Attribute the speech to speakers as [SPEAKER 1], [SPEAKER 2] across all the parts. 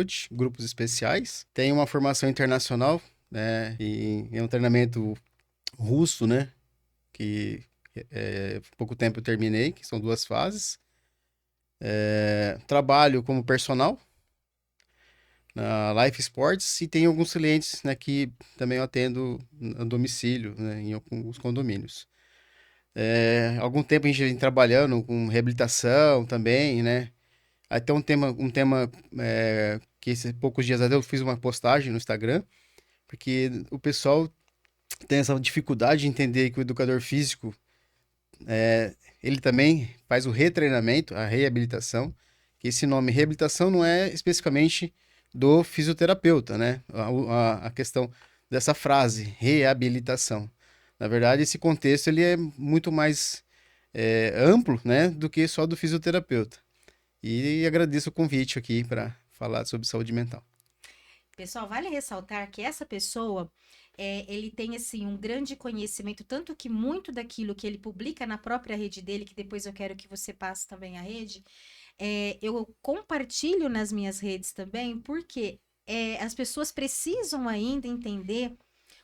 [SPEAKER 1] Coach, grupos especiais. Tenho uma formação internacional, né? E é um treinamento russo, né? Que pouco tempo eu terminei, que são 2 fases. Trabalho como personal na Life Sports e tenho alguns clientes, né, que também eu atendo a domicílio, né, em alguns condomínios. Algum tempo a gente vem trabalhando com reabilitação também, né? Até um tema que poucos dias atrás eu fiz uma postagem no Instagram, porque o pessoal tem essa dificuldade de entender que o educador físico, ele também faz o retreinamento, a reabilitação, que esse nome reabilitação não é especificamente do fisioterapeuta, né? A questão dessa frase, reabilitação. Na verdade, esse contexto ele é muito mais amplo, né, do que só do fisioterapeuta. E agradeço o convite aqui para falar sobre saúde mental.
[SPEAKER 2] Pessoal, vale ressaltar que essa pessoa, ele tem, assim, um grande conhecimento, tanto que muito daquilo que ele publica na própria rede dele, que depois eu quero que você passe também a rede, eu compartilho nas minhas redes também, porque as pessoas precisam ainda entender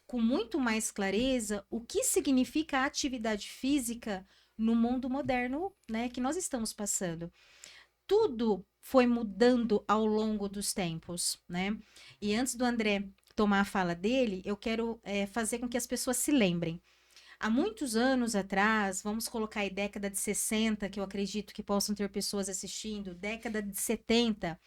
[SPEAKER 2] com muito mais clareza o que significa a atividade física no mundo moderno, né, que nós estamos passando. Tudo foi mudando ao longo dos tempos, né? E antes do André tomar a fala dele, eu quero fazer com que as pessoas se lembrem. Há muitos anos atrás, vamos colocar aí década de 60, que eu acredito que possam ter pessoas assistindo, década de 70,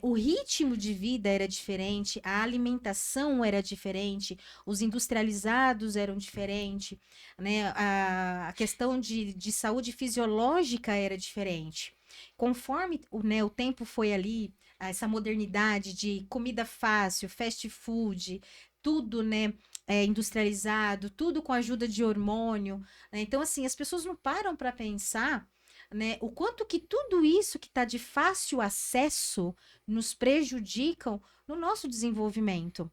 [SPEAKER 2] o ritmo de vida era diferente, a alimentação era diferente, os industrializados eram diferentes, né? A questão de saúde fisiológica era diferente. Conforme o tempo foi ali, essa modernidade de comida fácil, fast food, tudo, né? Industrializado, tudo com a ajuda de hormônio, né? Então, assim, as pessoas não param para pensar, né, o quanto que tudo isso que está de fácil acesso nos prejudicam no nosso desenvolvimento,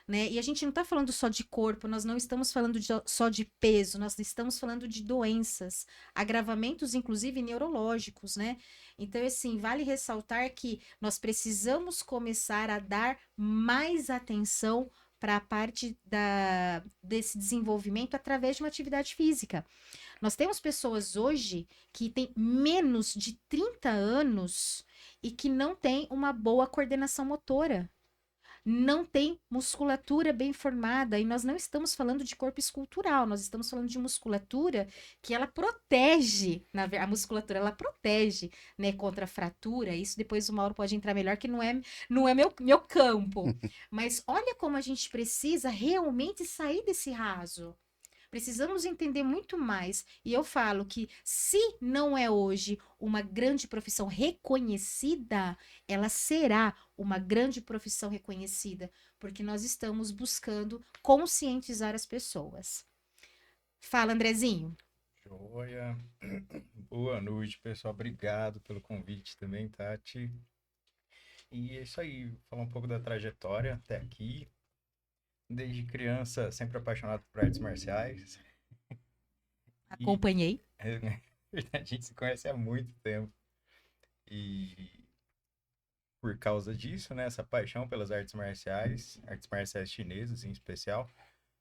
[SPEAKER 2] né? E a gente não está falando só de corpo, nós não estamos falando só de peso, nós estamos falando de doenças, agravamentos, inclusive neurológicos, né? Então, assim, vale ressaltar que nós precisamos começar a dar mais atenção para a parte desse desenvolvimento através de uma atividade física. Nós temos pessoas hoje que têm menos de 30 anos e que não têm uma boa coordenação motora, não tem musculatura bem formada, e nós não estamos falando de corpo escultural, nós estamos falando de musculatura que ela protege, a musculatura ela protege, né, contra a fratura. Isso depois o Mauro pode entrar melhor, que não é meu campo. Mas olha como a gente precisa realmente sair desse raso. Precisamos entender muito mais. E eu falo que, se não é hoje uma grande profissão reconhecida, ela será uma grande profissão reconhecida, porque nós estamos buscando conscientizar as pessoas. Fala, Andrezinho.
[SPEAKER 3] Joia. Boa noite, pessoal. Obrigado pelo convite também, Tati. E é isso aí, falar um pouco da trajetória até aqui. Desde criança, sempre apaixonado por artes marciais. E
[SPEAKER 2] Acompanhei.
[SPEAKER 3] a gente se conhece há muito tempo. E por causa disso, né, essa paixão pelas artes marciais chinesas em especial,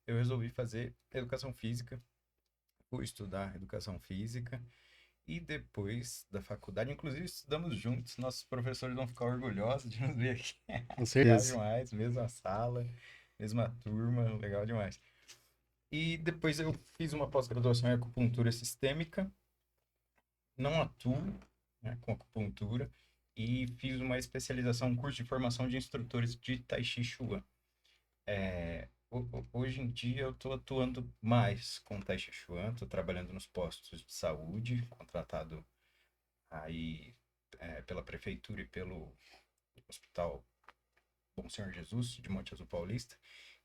[SPEAKER 3] eu resolvi fazer educação física. Fui estudar educação física. E depois da faculdade, inclusive estudamos juntos, nossos professores vão ficar orgulhosos de nos ver aqui.
[SPEAKER 1] Com
[SPEAKER 3] Legal
[SPEAKER 1] certeza.
[SPEAKER 3] demais, mesma sala, mesma turma, legal demais. E depois eu fiz uma pós-graduação em acupuntura sistêmica, não atuo, né, com acupuntura, e fiz uma especialização, um curso de formação de instrutores de Tai Chi Chuan. Hoje em dia eu estou atuando mais com Tai Chi Chuan, estou trabalhando nos postos de saúde, contratado aí pela prefeitura e pelo Hospital Bom Senhor Jesus de Monte Azul Paulista,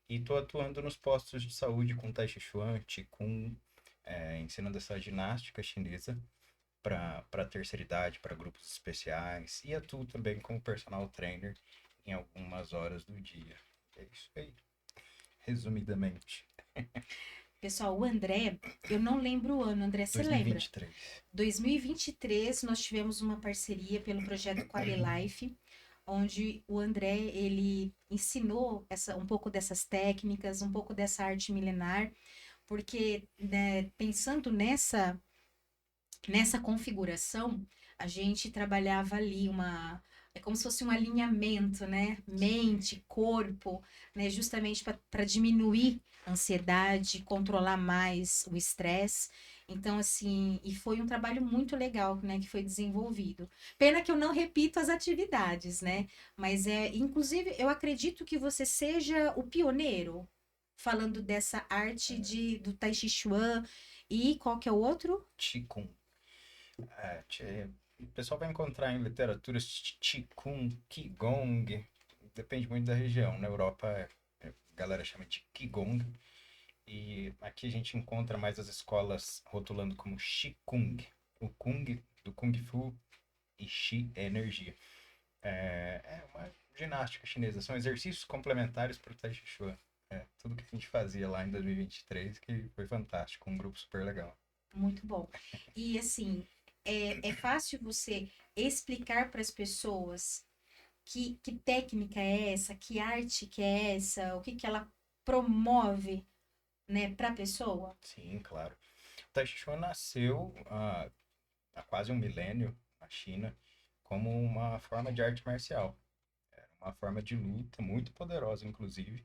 [SPEAKER 3] e estou atuando nos postos de saúde com Tai Chi Chuan, Qigong, ensinando essa ginástica chinesa para a terceira idade, para grupos especiais, e atuo também como personal trainer em algumas horas do dia. É isso aí, resumidamente.
[SPEAKER 2] Pessoal, o André, eu não lembro o ano, André, você lembra?
[SPEAKER 3] 2023.
[SPEAKER 2] 2023, nós tivemos uma parceria pelo projeto Quali Life, onde o André, ele ensinou um pouco dessas técnicas, um pouco dessa arte milenar, porque, né, pensando nessa configuração, a gente trabalhava ali é como se fosse um alinhamento, né? Mente, corpo, né? Justamente para diminuir a ansiedade, controlar mais o estresse. Então, assim, e foi um trabalho muito legal, né, que foi desenvolvido. Pena que eu não repito as atividades, né? Mas inclusive, eu acredito que você seja o pioneiro falando dessa arte do Tai Chi Chuan e qual que é o outro?
[SPEAKER 3] Qigong. O pessoal vai encontrar em literaturas Qigong, Qigong, depende muito da região. Na Europa, a galera chama de Qigong. E aqui a gente encontra mais as escolas rotulando como Qigong. O Kung, do Kung Fu, e Qi é energia. É uma ginástica chinesa. São exercícios complementares para o Tai Chi Chuan. Tudo que a gente fazia lá em 2023, que foi fantástico, um grupo super legal.
[SPEAKER 2] Muito bom. E assim, é fácil você explicar para as pessoas que técnica é essa, que arte que é essa, o que que ela promove, né, para a pessoa?
[SPEAKER 3] Sim, claro. O Tai Chi Chuan nasceu há quase um milênio na China como uma forma de arte marcial. Uma forma de luta muito poderosa, inclusive.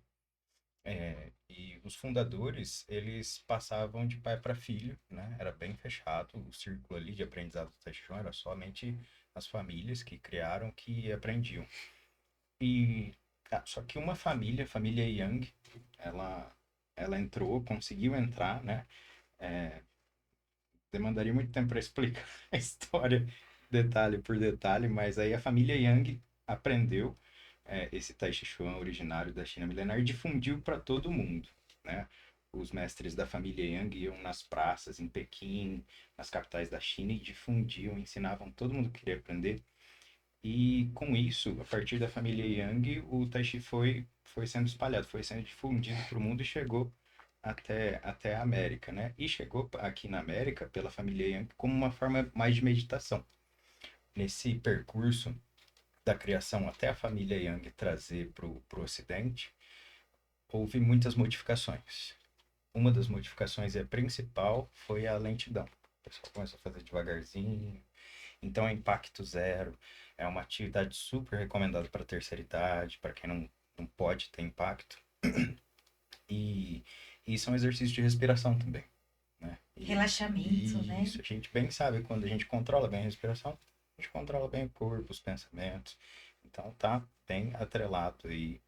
[SPEAKER 3] E os fundadores, eles passavam de pai para filho, né? Era bem fechado o círculo ali de aprendizado do Tai Chi Chuan, era somente as famílias que criaram que aprendiam. E só que uma família, a família Yang, ela entrou, conseguiu entrar, né? Demandaria muito tempo para explicar a história detalhe por detalhe, mas aí a família Yang aprendeu esse Tai Chi Chuan originário da China milenar e difundiu para todo mundo, né? Os mestres da família Yang iam nas praças em Pequim, nas capitais da China e difundiam, ensinavam todo mundo que queria aprender. E com isso, a partir da família Yang, o Tai Chi foi sendo espalhado, foi sendo difundido para o mundo e chegou até a América, né? E chegou aqui na América pela família Yang como uma forma mais de meditação. Nesse percurso da criação até a família Yang trazer para o Ocidente, houve muitas modificações. Uma das modificações e a principal foi a lentidão. O pessoal começou a fazer devagarzinho, então é impacto zero. É uma atividade super recomendada para a terceira idade, para quem não pode ter impacto. E, e são exercícios de respiração também, né?
[SPEAKER 2] Relaxamento, né?
[SPEAKER 3] Isso, a gente bem sabe, quando a gente controla bem a respiração, a gente controla bem o corpo, os pensamentos. Então tá bem atrelado aí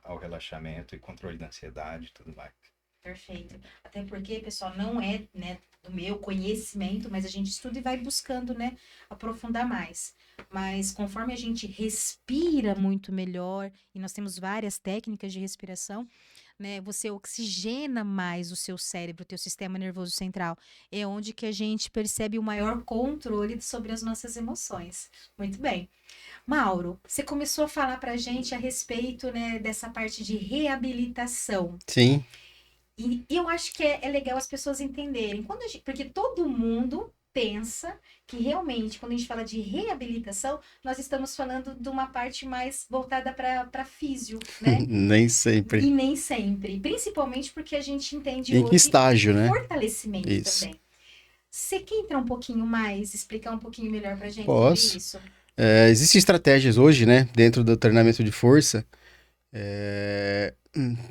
[SPEAKER 3] ao relaxamento e controle da ansiedade e tudo mais.
[SPEAKER 2] Perfeito. Até porque, pessoal, não é, né, do meu conhecimento, mas a gente estuda e vai buscando, né, aprofundar mais. Mas conforme a gente respira muito melhor, e nós temos várias técnicas de respiração, né, você oxigena mais o seu cérebro, o teu sistema nervoso central. É onde que a gente percebe o maior controle sobre as nossas emoções. Muito bem. Mauro, você começou a falar pra gente a respeito, né, dessa parte de reabilitação.
[SPEAKER 1] Sim,
[SPEAKER 2] E eu acho que é legal as pessoas entenderem, porque todo mundo pensa que realmente, quando a gente fala de reabilitação, nós estamos falando de uma parte mais voltada para físio, né?
[SPEAKER 1] nem
[SPEAKER 2] E
[SPEAKER 1] sempre.
[SPEAKER 2] nem sempre, principalmente porque a gente entende
[SPEAKER 1] Em que
[SPEAKER 2] hoje
[SPEAKER 1] estágio, né?
[SPEAKER 2] fortalecimento
[SPEAKER 1] Isso.
[SPEAKER 2] também. Você quer entrar um pouquinho mais, explicar um pouquinho melhor pra gente sobre
[SPEAKER 1] Posso.
[SPEAKER 2] isso?
[SPEAKER 1] Existem estratégias hoje, né, dentro do treinamento de força,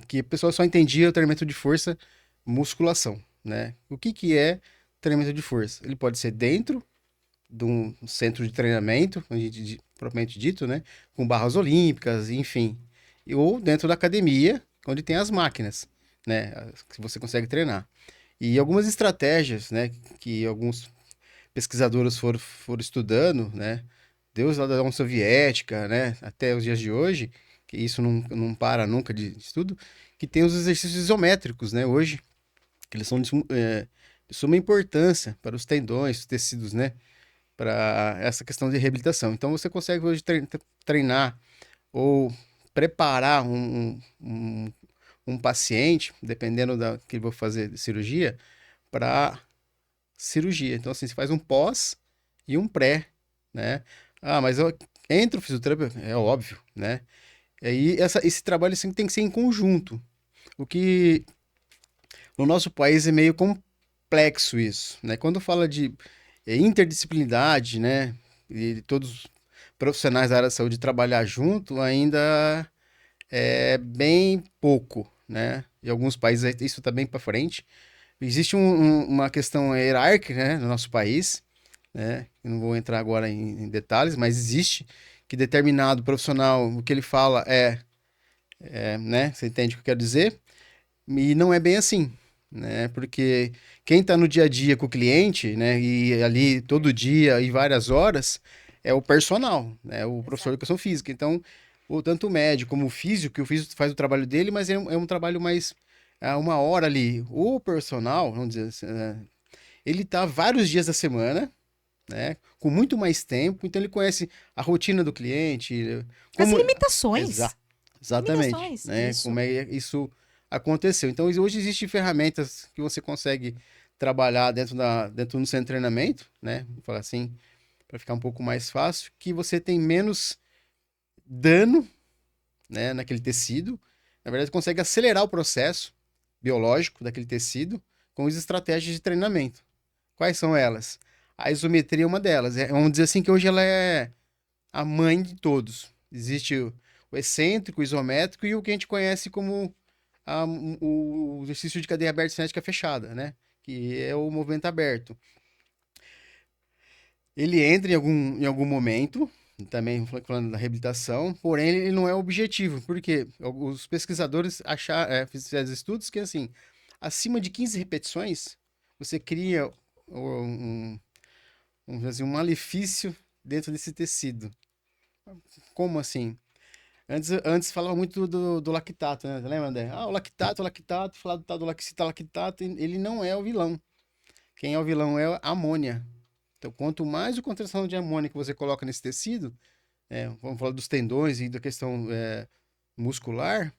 [SPEAKER 1] que a pessoa só entendia o treinamento de força musculação, né? O que que é treinamento de força? Ele pode ser dentro de um centro de treinamento, propriamente dito, né? Com barras olímpicas, enfim. Ou dentro da academia, onde tem as máquinas, né? Que você consegue treinar. E algumas estratégias, né? Que alguns pesquisadores foram estudando, né? Desde lá da União Soviética, né? Até os dias de hoje, que isso não para nunca de estudo, que tem os exercícios isométricos, né? Hoje, que eles são de suma importância para os tendões, os tecidos, né? Para essa questão de reabilitação. Então você consegue hoje treinar ou preparar um paciente, dependendo da que ele vai fazer de cirurgia, para cirurgia. Então assim, você faz um pós e um pré, né? Ah, mas Entra o fisioterapeuta, é óbvio, né? E aí esse trabalho assim, tem que ser em conjunto. O que no nosso país é meio complexo isso, né? Quando fala de interdisciplinaridade, né? E todos os profissionais da área da saúde trabalhar junto, ainda é bem pouco, né? Em alguns países isso está bem para frente. Existe uma questão hierárquica, né, no nosso país, né? Eu não vou entrar agora em detalhes, mas existe que determinado profissional, o que ele fala né? Você entende o que eu quero dizer? E não é bem assim, né? Porque quem está no dia a dia com o cliente, né? E ali todo dia e várias horas é o personal, né? O professor de
[SPEAKER 2] Exato.
[SPEAKER 1] educação física. Então, tanto o médico como o físico, que o físico faz o trabalho dele, mas é um trabalho mais uma hora ali. O personal, vamos dizer assim, ele tá vários dias da semana, né? Com muito mais tempo, então ele conhece a rotina do cliente,
[SPEAKER 2] As
[SPEAKER 1] como
[SPEAKER 2] limitações.
[SPEAKER 1] exatamente,
[SPEAKER 2] Limitações,
[SPEAKER 1] né?
[SPEAKER 2] isso.
[SPEAKER 1] Como é que isso aconteceu. Então hoje existem ferramentas que você consegue trabalhar dentro do seu treinamento, né? Vou falar assim, para ficar um pouco mais fácil, que você tem menos dano, né, naquele tecido. Na verdade, consegue acelerar o processo biológico daquele tecido com as estratégias de treinamento. Quais são elas? A isometria é uma delas. Vamos dizer assim que hoje ela é a mãe de todos. Existe o excêntrico, o isométrico e o que a gente conhece como o exercício de cadeia aberta cinética fechada, né? Que é o movimento aberto. Ele entra em algum momento, também falando da reabilitação, porém ele não é objetivo, porque os pesquisadores fizeram estudos que, assim, acima de 15 repetições, você cria vamos dizer assim, um malefício dentro desse tecido. Como assim? Antes falava muito do lactato, né? Lembra, André? Ah, o lactato, falar do tal do lactato, ele não é o vilão. Quem é o vilão é a amônia. Então, quanto mais o concentração de amônia que você coloca nesse tecido, vamos falar dos tendões e da questão muscular,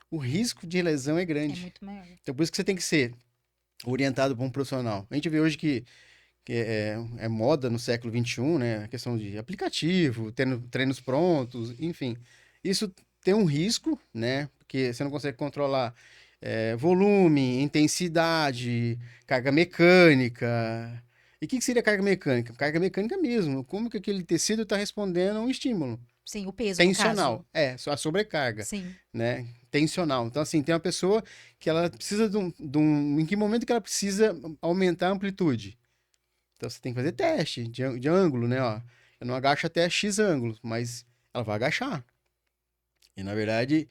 [SPEAKER 1] o risco de lesão é
[SPEAKER 2] É
[SPEAKER 1] grande.
[SPEAKER 2] muito maior.
[SPEAKER 1] Então, por isso que você tem que ser orientado por um profissional. A gente vê hoje que é moda no século XXI, né? A questão de aplicativo, treinos prontos, enfim. Isso tem um risco, né? Porque você não consegue controlar volume, intensidade, carga mecânica. E o que seria carga mecânica? Carga mecânica mesmo. Como que aquele tecido está respondendo a um estímulo?
[SPEAKER 2] Sim, o peso, no caso.
[SPEAKER 1] Tensional. A sobrecarga,
[SPEAKER 2] Sim,
[SPEAKER 1] né? Tensional. Então, assim, tem uma pessoa que ela precisa em que momento que ela precisa aumentar a amplitude? Então você tem que fazer teste de ângulo, né? Ó, eu não agacho até X ângulos, mas ela vai agachar. E na verdade,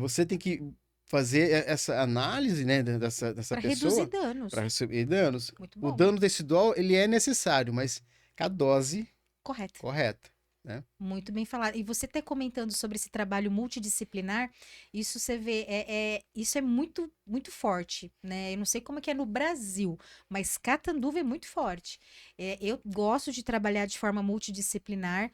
[SPEAKER 1] você tem que fazer essa análise, né, dessa
[SPEAKER 2] para reduzir
[SPEAKER 1] pessoa para
[SPEAKER 2] danos.
[SPEAKER 1] receber danos.
[SPEAKER 2] Muito
[SPEAKER 1] O
[SPEAKER 2] bom.
[SPEAKER 1] dano tecidual, ele é necessário, mas com a dose
[SPEAKER 2] Correto.
[SPEAKER 1] correta, né?
[SPEAKER 2] Muito bem falado. E você até comentando sobre esse trabalho multidisciplinar, isso você vê, isso é muito, muito forte, né? Eu não sei como é que é no Brasil, mas Catanduva é muito forte. Eu gosto de trabalhar de forma multidisciplinar,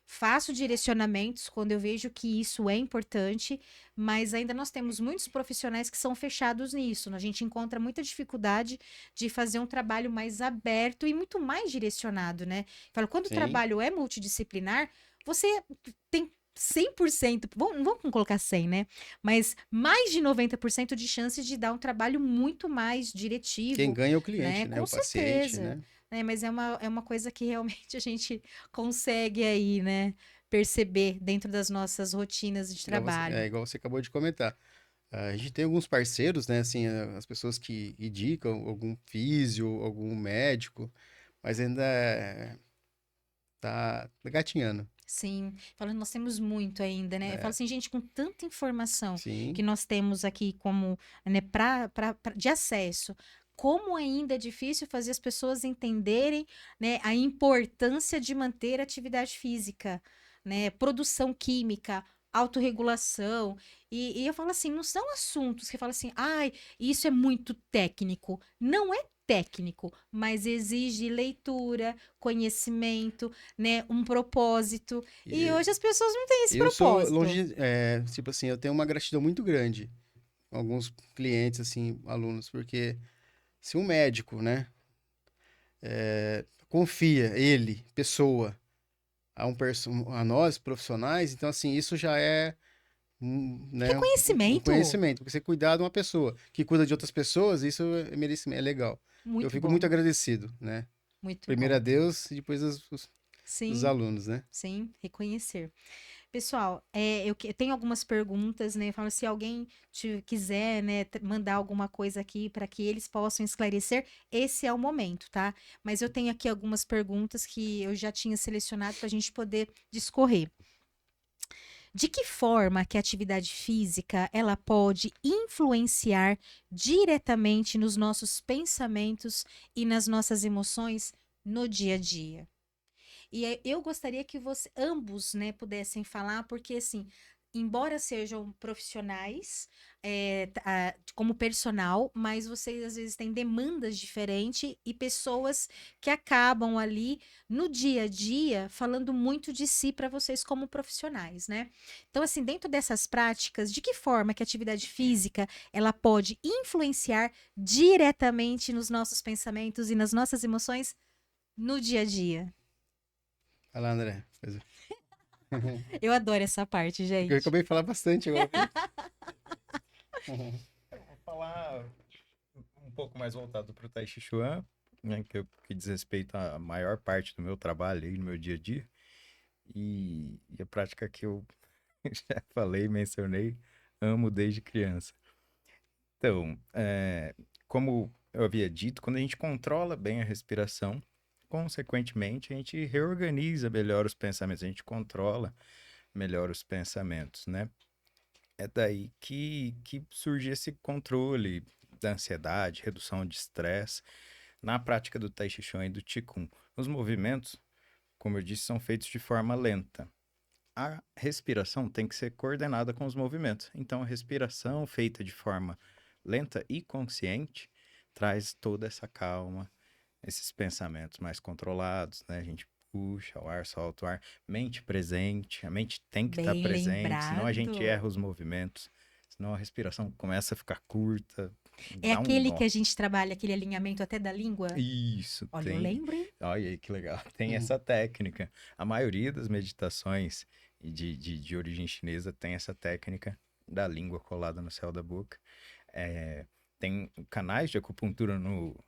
[SPEAKER 2] faço direcionamentos quando eu vejo que isso é importante, mas ainda nós temos muitos profissionais que são fechados nisso. A gente encontra muita dificuldade de fazer um trabalho mais aberto e muito mais direcionado, né? Falo, quando o
[SPEAKER 1] Sim.
[SPEAKER 2] trabalho é multidisciplinar, você tem 100%, vamos colocar 100, né? Mas mais de 90% de chance de dar um trabalho muito mais
[SPEAKER 1] Quem
[SPEAKER 2] diretivo,
[SPEAKER 1] ganha é o
[SPEAKER 2] né?
[SPEAKER 1] cliente, né?
[SPEAKER 2] Com
[SPEAKER 1] O paciente,
[SPEAKER 2] certeza.
[SPEAKER 1] né?
[SPEAKER 2] Né? Mas é uma coisa que realmente a gente consegue aí, né? Perceber dentro das nossas rotinas de trabalho.
[SPEAKER 1] Igual você acabou de comentar. A gente tem alguns parceiros, né? Assim, as pessoas que indicam algum físio, algum médico, mas ainda tá gatinhando.
[SPEAKER 2] Sim, falando, nós temos muito ainda, né? Eu falo
[SPEAKER 1] É,
[SPEAKER 2] assim, gente, com tanta informação que
[SPEAKER 1] sim.
[SPEAKER 2] nós temos aqui como, né, de acesso, como ainda é difícil fazer as pessoas entenderem, né, a importância de manter a atividade física, né? Produção química, autorregulação. E eu falo assim, não são assuntos que falam assim, ai, isso é muito técnico. Não é técnico, mas exige leitura, conhecimento, né, um propósito. E
[SPEAKER 1] E
[SPEAKER 2] hoje as pessoas não têm esse
[SPEAKER 1] eu sou
[SPEAKER 2] propósito.
[SPEAKER 1] longe, tipo assim, eu tenho uma gratidão muito grande com alguns clientes, assim, alunos, porque se um médico, né, confia, ele, pessoa, a nós, profissionais. Então, assim, isso já é né, um
[SPEAKER 2] Reconhecimento.
[SPEAKER 1] conhecimento. Porque você cuidar de uma pessoa que cuida de outras pessoas, isso é merecimento, é legal. Eu
[SPEAKER 2] Muito
[SPEAKER 1] fico
[SPEAKER 2] bom.
[SPEAKER 1] muito agradecido, né?
[SPEAKER 2] Muito
[SPEAKER 1] Primeiro a
[SPEAKER 2] bom.
[SPEAKER 1] Deus e depois os
[SPEAKER 2] Sim,
[SPEAKER 1] alunos, né?
[SPEAKER 2] sim, reconhecer. Pessoal, eu tenho algumas perguntas, né? Falo, se alguém quiser, né, mandar alguma coisa aqui para que eles possam esclarecer, esse é o momento, tá? Mas eu tenho aqui algumas perguntas que eu já tinha selecionado para a gente poder discorrer. De que forma que a atividade física ela pode influenciar diretamente nos nossos pensamentos e nas nossas emoções no dia a dia? E eu gostaria que ambos, né, pudessem falar, porque assim, embora sejam profissionais, como personal, mas vocês às vezes têm demandas diferentes e pessoas que acabam ali no dia a dia falando muito de si para vocês como profissionais, né? Então, assim, dentro dessas práticas, de que forma que a atividade física ela pode influenciar diretamente nos nossos pensamentos e nas nossas emoções no dia a dia?
[SPEAKER 1] Vai lá, André.
[SPEAKER 2] Eu adoro essa parte,
[SPEAKER 1] Eu
[SPEAKER 2] gente.
[SPEAKER 1] acabei de falar bastante agora.
[SPEAKER 3] Eu vou falar um pouco mais voltado para o Tai Chi Chuan, né, que diz respeito à maior parte do meu trabalho aí no meu dia a dia. E a prática que eu já falei, mencionei, amo desde criança. Então, como eu havia dito, quando a gente controla bem a respiração, consequentemente, a gente reorganiza melhor os pensamentos, a gente controla melhor os pensamentos, né? É daí que surge esse controle da ansiedade, redução de estresse na prática do Tai Chi Chuan e do Qigong. Os movimentos, como eu disse, são feitos de forma lenta. A respiração tem que ser coordenada com os movimentos. Então, a respiração feita de forma lenta e consciente traz toda essa calma, esses pensamentos mais controlados, né? A gente puxa o ar, solta o ar, mente presente, a mente tem que estar
[SPEAKER 2] Bem
[SPEAKER 3] presente, senão a gente erra
[SPEAKER 2] lembrado.
[SPEAKER 3] os movimentos, senão a respiração começa a ficar curta,
[SPEAKER 2] É
[SPEAKER 3] dá um
[SPEAKER 2] aquele
[SPEAKER 3] nó.
[SPEAKER 2] que a gente trabalha, aquele alinhamento até da língua?
[SPEAKER 3] Isso,
[SPEAKER 2] Olha, eu
[SPEAKER 3] tem.
[SPEAKER 2] lembro, hein?
[SPEAKER 3] Olha aí que legal. Tem
[SPEAKER 1] Uhum.
[SPEAKER 3] essa técnica. A maioria das meditações de origem chinesa tem essa técnica da língua colada no céu da boca. É, tem canais de acupuntura no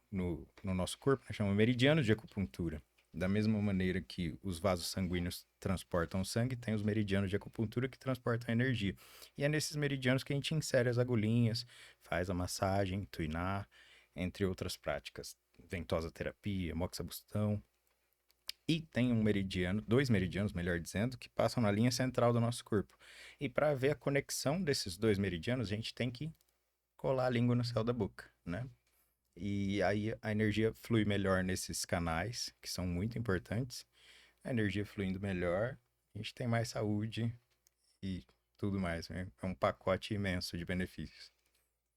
[SPEAKER 3] nosso corpo, né, chama meridianos de acupuntura. Da mesma maneira que os vasos sanguíneos transportam o sangue, tem os meridianos de acupuntura que transportam a energia. E é nesses meridianos que a gente insere as agulhinhas, faz a massagem, tuinar, entre outras práticas. Ventosa terapia, moxabustão. E tem um meridiano, dois meridianos, melhor dizendo, que passam na linha central do nosso corpo. E para ver a conexão desses dois meridianos, a gente tem que colar a língua no céu da boca, né? E aí a energia flui melhor nesses canais, que são muito importantes. A energia fluindo melhor, a gente tem mais saúde e tudo mais, né? É um pacote imenso de benefícios.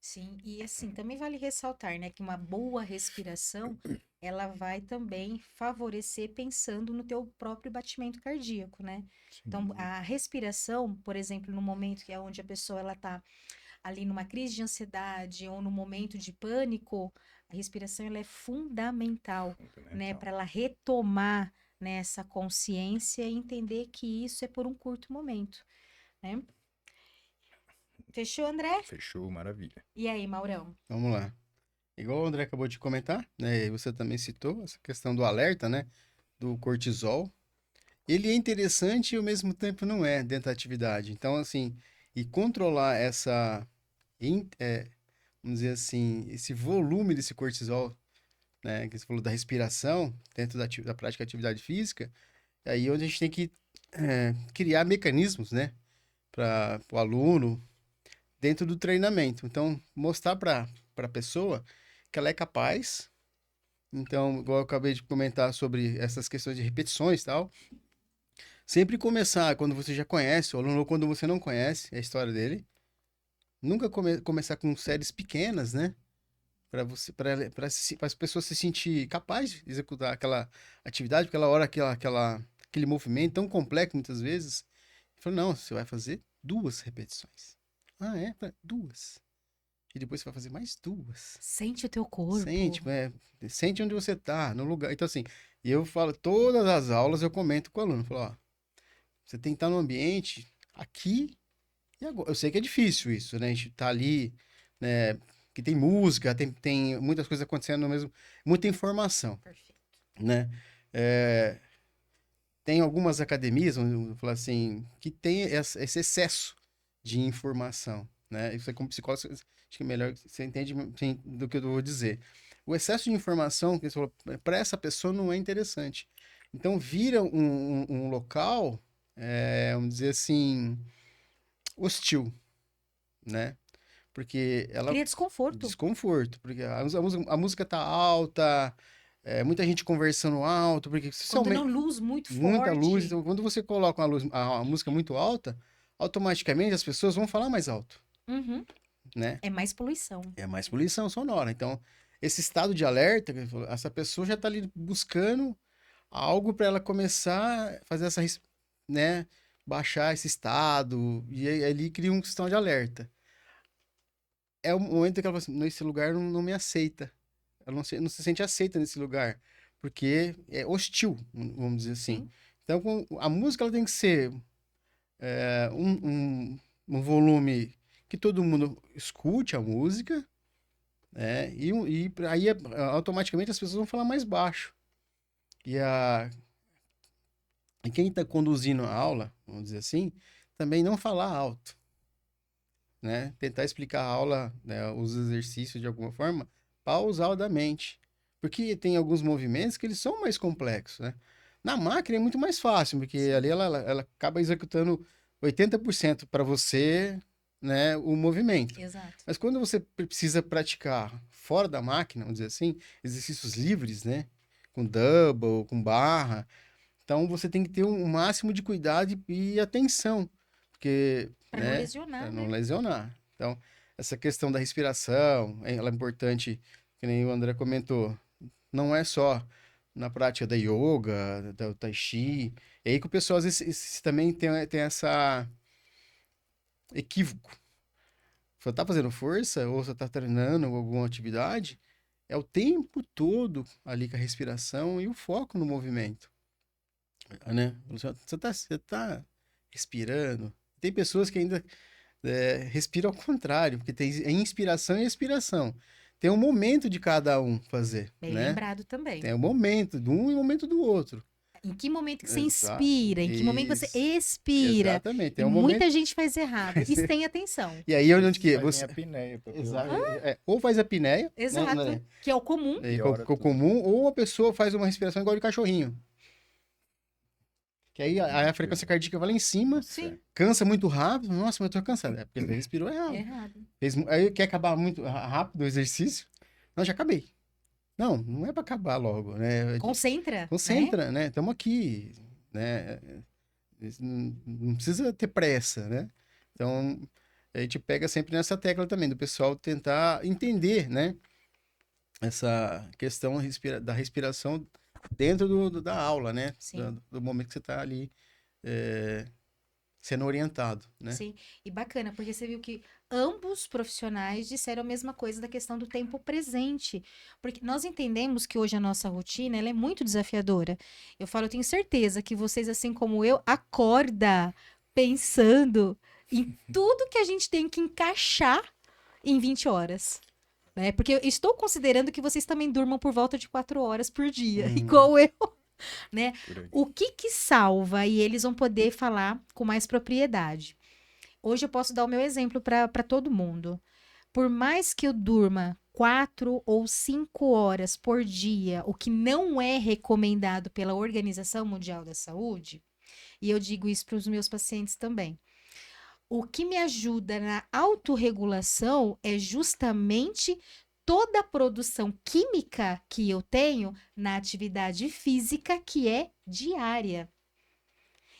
[SPEAKER 2] Sim, e assim, também vale ressaltar, né, que uma boa respiração, ela vai também favorecer pensando no teu próprio batimento cardíaco, né? Então,
[SPEAKER 3] Sim.
[SPEAKER 2] a respiração, por exemplo, no momento que é onde a pessoa ela tá ali numa crise de ansiedade ou no momento de pânico, a respiração ela é fundamental, né,
[SPEAKER 3] Fundamental.
[SPEAKER 2] para ela retomar, né, essa consciência e entender que isso é por um curto momento, né? Fechou, André?
[SPEAKER 3] Fechou, maravilha.
[SPEAKER 2] E aí, Maurão?
[SPEAKER 1] Vamos lá. Igual o André acabou de comentar, né? E você também citou essa questão do alerta, né? Do cortisol. Ele é interessante e ao mesmo tempo não é dentro da atividade. Então, assim, e controlar vamos dizer assim, esse volume desse cortisol, né? Que você falou da respiração dentro da prática de atividade física, é aí onde a gente tem que criar mecanismos, né? Para o aluno dentro do treinamento. Então, mostrar para a pessoa que ela é capaz. Então, igual eu acabei de comentar sobre essas questões de repetições e tal, sempre começar quando você já conhece o aluno ou quando você não conhece a história dele. Nunca começar com séries pequenas, né? Para você, para as pessoas se sentir capaz de executar aquela atividade, aquela hora, aquele movimento tão complexo muitas vezes. Ele falou, não, você vai fazer 2 repetições. Ah, é? Duas. e depois você vai fazer mais 2.
[SPEAKER 2] Sente o teu corpo.
[SPEAKER 1] Sente onde você tá, no lugar. Então, assim, eu falo, todas as aulas eu comento com o aluno, falo, ó, você tem que estar no ambiente aqui e agora. Eu sei que é difícil isso, né? A gente tá ali, né? Que tem música, tem muitas coisas acontecendo no mesmo, muita informação,
[SPEAKER 2] Perfeito.
[SPEAKER 1] né? É, tem algumas academias, vamos falar assim, que tem esse excesso de informação, né? Isso é como psicólogo, acho que é melhor que você entende sim, do que eu vou dizer. O excesso de informação, que para essa pessoa não é interessante. Então vira um local, vamos dizer assim, hostil, né? Porque ela
[SPEAKER 2] Cria desconforto.
[SPEAKER 1] desconforto, porque a música tá alta, muita gente conversando alto, porque se
[SPEAKER 2] Quando
[SPEAKER 1] aumenta
[SPEAKER 2] não luz muito
[SPEAKER 1] muita luz,
[SPEAKER 2] forte.
[SPEAKER 1] então quando você coloca a música muito alta, automaticamente as pessoas vão falar mais alto,
[SPEAKER 2] Uhum.
[SPEAKER 1] né?
[SPEAKER 2] É mais poluição.
[SPEAKER 1] É mais poluição sonora. Então, esse estado de alerta, que ele falou, essa pessoa já tá ali buscando algo para ela começar a fazer né, baixar esse estado, e aí ali cria um estado de alerta. É o momento que ela fala assim, nesse lugar não me aceita. Ela não se sente aceita nesse lugar, porque é hostil, vamos dizer assim.
[SPEAKER 2] Sim.
[SPEAKER 1] Então, a música ela tem que ser um volume que todo mundo escute a música, né? E aí automaticamente as pessoas vão falar mais baixo. E, e quem está conduzindo a aula, vamos dizer assim, também não falar alto, né? Tentar explicar a aula, né, os exercícios de alguma forma, pausadamente. Porque tem alguns movimentos que eles são mais complexos, né? Na máquina é muito mais fácil, porque
[SPEAKER 2] Sim.
[SPEAKER 1] ali ela acaba executando 80% para você, né, o movimento.
[SPEAKER 2] Exato.
[SPEAKER 1] Mas quando você precisa praticar fora da máquina, vamos dizer assim, exercícios livres, né? Com double, com barra, então você tem que ter um máximo de cuidado e atenção, porque,
[SPEAKER 2] Para não
[SPEAKER 1] né,
[SPEAKER 2] lesionar,
[SPEAKER 1] para não
[SPEAKER 2] né?
[SPEAKER 1] lesionar. Então, essa questão da respiração, ela é importante, que nem o André comentou, não é só na prática da yoga, do tai chi, é aí que o pessoal às vezes também tem essa equívoco. Você tá fazendo força ou você tá treinando alguma atividade, é o tempo todo ali com a respiração e o foco no movimento, né? Você tá respirando. Tem pessoas que ainda respiram ao contrário, porque tem inspiração e expiração. Tem um momento de cada um fazer,
[SPEAKER 2] Bem
[SPEAKER 1] né?
[SPEAKER 2] lembrado também.
[SPEAKER 1] Tem um momento de um e um momento do outro.
[SPEAKER 2] Em que momento que você
[SPEAKER 1] Exa
[SPEAKER 2] inspira? Em que momento você
[SPEAKER 1] isso.
[SPEAKER 2] expira?
[SPEAKER 1] Exatamente.
[SPEAKER 2] E
[SPEAKER 1] Tem um momento.
[SPEAKER 2] muita gente faz errado. E sem atenção.
[SPEAKER 1] E aí, onde que
[SPEAKER 3] Faz
[SPEAKER 1] você.
[SPEAKER 3] nem a apneia,
[SPEAKER 1] Ou faz a apneia,
[SPEAKER 2] Exato.
[SPEAKER 1] né?
[SPEAKER 2] Que é o comum.
[SPEAKER 1] É
[SPEAKER 3] Piora
[SPEAKER 1] ficou
[SPEAKER 3] tudo.
[SPEAKER 1] comum, ou a pessoa faz uma respiração igual de cachorrinho. Que aí a frequência cardíaca vai lá em cima,
[SPEAKER 2] Sim.
[SPEAKER 1] cansa muito rápido. Nossa, mas eu tô cansado. É porque você respirou errado.
[SPEAKER 2] Errado.
[SPEAKER 1] Aí quer acabar muito rápido o exercício? Não, já acabei. Não é para acabar logo, né?
[SPEAKER 2] Concentra.
[SPEAKER 1] Concentra, né? Estamos aqui, né? Não precisa ter pressa, né? Então, a gente pega sempre nessa tecla também, do pessoal tentar entender, né? Essa questão da respiração dentro da aula, né?
[SPEAKER 2] Sim.
[SPEAKER 1] Do momento que você está ali sendo orientado, né?
[SPEAKER 2] Sim, e bacana, porque você viu que ambos profissionais disseram a mesma coisa da questão do tempo presente. Porque nós entendemos que hoje a nossa rotina, ela é muito desafiadora. Eu falo, eu tenho certeza que vocês, assim como eu, acorda pensando em tudo que a gente tem que encaixar em 20 horas. Né? Porque eu estou considerando que vocês também durmam por volta de 4 horas por dia, igual eu. Né?
[SPEAKER 3] Por aí.
[SPEAKER 2] O que que salva? E eles vão poder falar com mais propriedade. Hoje eu posso dar o meu exemplo para todo mundo. Por mais que eu durma 4 ou 5 horas por dia, o que não é recomendado pela Organização Mundial da Saúde, e eu digo isso para os meus pacientes também. O que me ajuda na autorregulação é justamente toda a produção química que eu tenho na atividade física que é diária.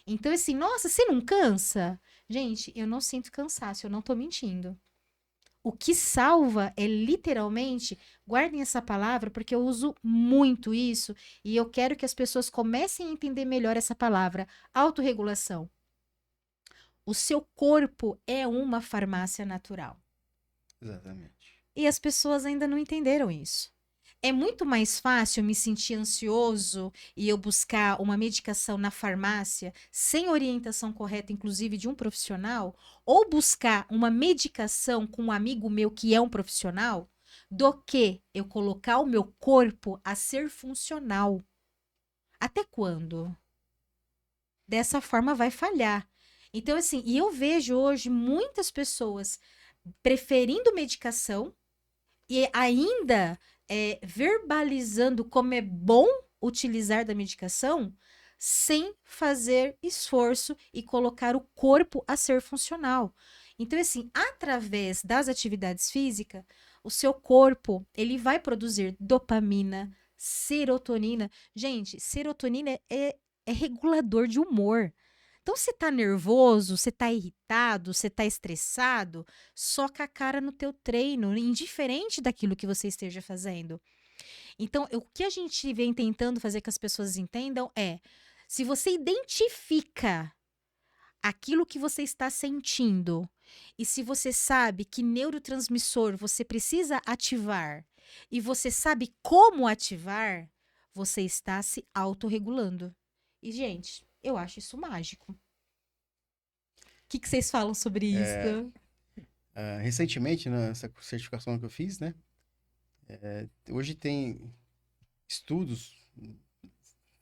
[SPEAKER 2] Então, assim, nossa, você não cansa? Gente, eu não sinto cansaço, eu não tô mentindo. O que salva é literalmente, guardem essa palavra, porque eu uso muito isso e eu quero que as pessoas comecem a entender melhor essa palavra, autorregulação. O seu corpo é uma farmácia natural.
[SPEAKER 1] Exatamente.
[SPEAKER 2] E as pessoas ainda não entenderam isso. É muito mais fácil me sentir ansioso e eu buscar uma medicação na farmácia sem orientação correta, inclusive de um profissional, ou buscar uma medicação com um amigo meu que é um profissional, do que eu colocar o meu corpo a ser funcional. Até quando? Dessa forma vai falhar. Então, assim, e eu vejo hoje muitas pessoas preferindo medicação e ainda verbalizando como é bom utilizar da medicação sem fazer esforço e colocar o corpo a ser funcional. Então, assim, através das atividades físicas, o seu corpo, ele vai produzir dopamina, serotonina. Gente, serotonina é regulador de humor. Então, você tá nervoso, você tá irritado, você tá estressado, soca a cara no teu treino, indiferente daquilo que você esteja fazendo. Então, o que a gente vem tentando fazer que as pessoas entendam é, se você identifica aquilo que você está sentindo e se você sabe que neurotransmissor você precisa ativar e você sabe como ativar, você está se autorregulando. E, gente, eu acho isso mágico. O que vocês falam sobre isso?
[SPEAKER 1] Recentemente, nessa certificação que eu fiz, né? Hoje tem estudos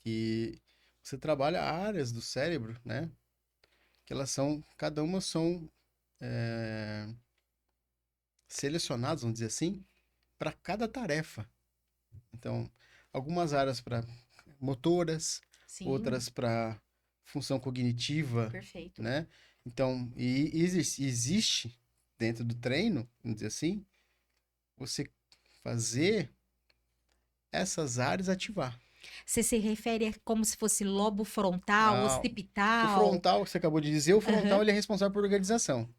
[SPEAKER 1] que você trabalha áreas do cérebro, né? Que elas são, cada uma são selecionadas, vamos dizer assim, para cada tarefa. Então, algumas áreas para motoras,
[SPEAKER 2] Sim,
[SPEAKER 1] outras para função cognitiva,
[SPEAKER 2] perfeito.
[SPEAKER 1] né? Então, existe dentro do treino, vamos dizer assim, você fazer essas áreas ativar.
[SPEAKER 2] Você se refere a como se fosse lobo frontal,
[SPEAKER 1] O
[SPEAKER 2] occipital?
[SPEAKER 1] frontal, que você acabou de dizer, o frontal
[SPEAKER 2] Aham.
[SPEAKER 1] ele é responsável por organização,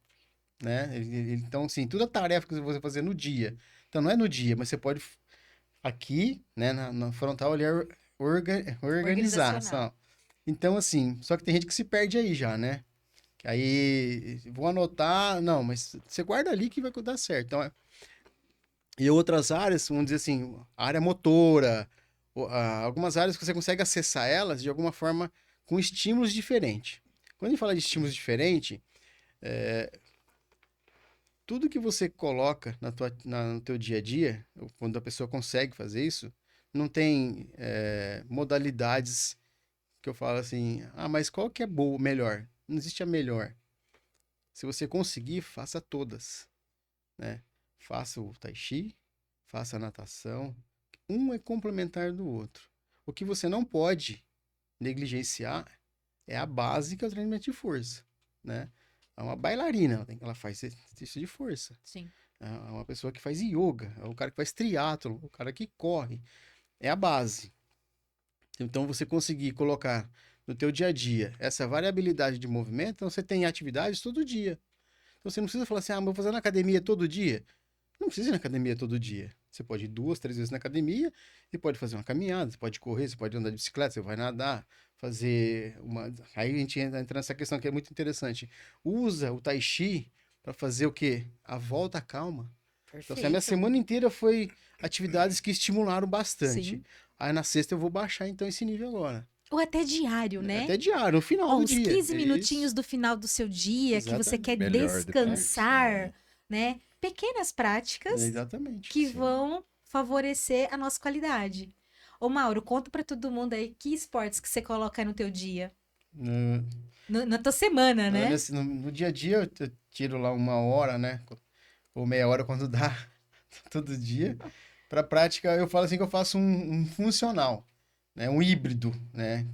[SPEAKER 1] né? Então, assim, toda tarefa que você vai fazer no dia. Então, não é no dia, mas você pode aqui, né, na frontal ali é organizar.
[SPEAKER 2] Organizacional.
[SPEAKER 1] Então, assim, só que tem gente que se perde aí já, né? Que aí, vou anotar, não, mas você guarda ali que vai dar certo. Então, e outras áreas, vamos dizer assim, a área motora, algumas áreas que você consegue acessar elas de alguma forma com estímulos diferentes. Quando a gente fala de estímulos diferentes, tudo que você coloca no teu dia a dia, quando a pessoa consegue fazer isso, não tem modalidades que eu falo assim, mas qual que é boa, melhor? Não existe a melhor. Se você conseguir, faça todas, né? Faça o tai chi, faça a natação. Um é complementar do outro. O que você não pode negligenciar é a base, que é o treinamento de força, né? É uma bailarina, ela faz exercício de força.
[SPEAKER 2] Sim.
[SPEAKER 1] É uma pessoa que faz yoga, é um cara que faz triatlo, o cara que corre. É a base. Então, você conseguir colocar no teu dia a dia essa variabilidade de movimento, então você tem atividades todo dia. Então, você não precisa falar assim, mas vou fazer na academia todo dia. Não precisa ir na academia todo dia. Você pode ir 2, 3 vezes na academia e pode fazer uma caminhada, você pode correr, você pode andar de bicicleta, você vai nadar, fazer uma... Aí a gente entra nessa questão que é muito interessante. Usa o tai chi para fazer o quê? A volta calma. Então, assim, a minha
[SPEAKER 2] Perfeito.
[SPEAKER 1] semana inteira foi atividades que estimularam bastante.
[SPEAKER 2] Sim.
[SPEAKER 1] Aí na sexta eu vou baixar então esse nível agora.
[SPEAKER 2] Ou até diário, né?
[SPEAKER 1] Até diário, no final
[SPEAKER 2] Ó,
[SPEAKER 1] do
[SPEAKER 2] uns
[SPEAKER 1] dia.
[SPEAKER 2] 15 minutinhos
[SPEAKER 1] Isso.
[SPEAKER 2] do final do seu dia que você
[SPEAKER 1] Exatamente.
[SPEAKER 2] quer
[SPEAKER 3] Melhor depois,
[SPEAKER 2] descansar, né? Pequenas práticas
[SPEAKER 1] Exatamente.
[SPEAKER 2] que
[SPEAKER 1] Sim.
[SPEAKER 2] vão favorecer a nossa qualidade. Ô, Mauro, conta pra todo mundo aí que esportes que você coloca no teu dia.
[SPEAKER 1] No,
[SPEAKER 2] Na tua semana, né?
[SPEAKER 1] no dia a dia eu tiro lá 1 hora, né? Ou meia hora quando dá, todo dia. Para prática, eu falo assim que eu faço um funcional, né? Um híbrido, né?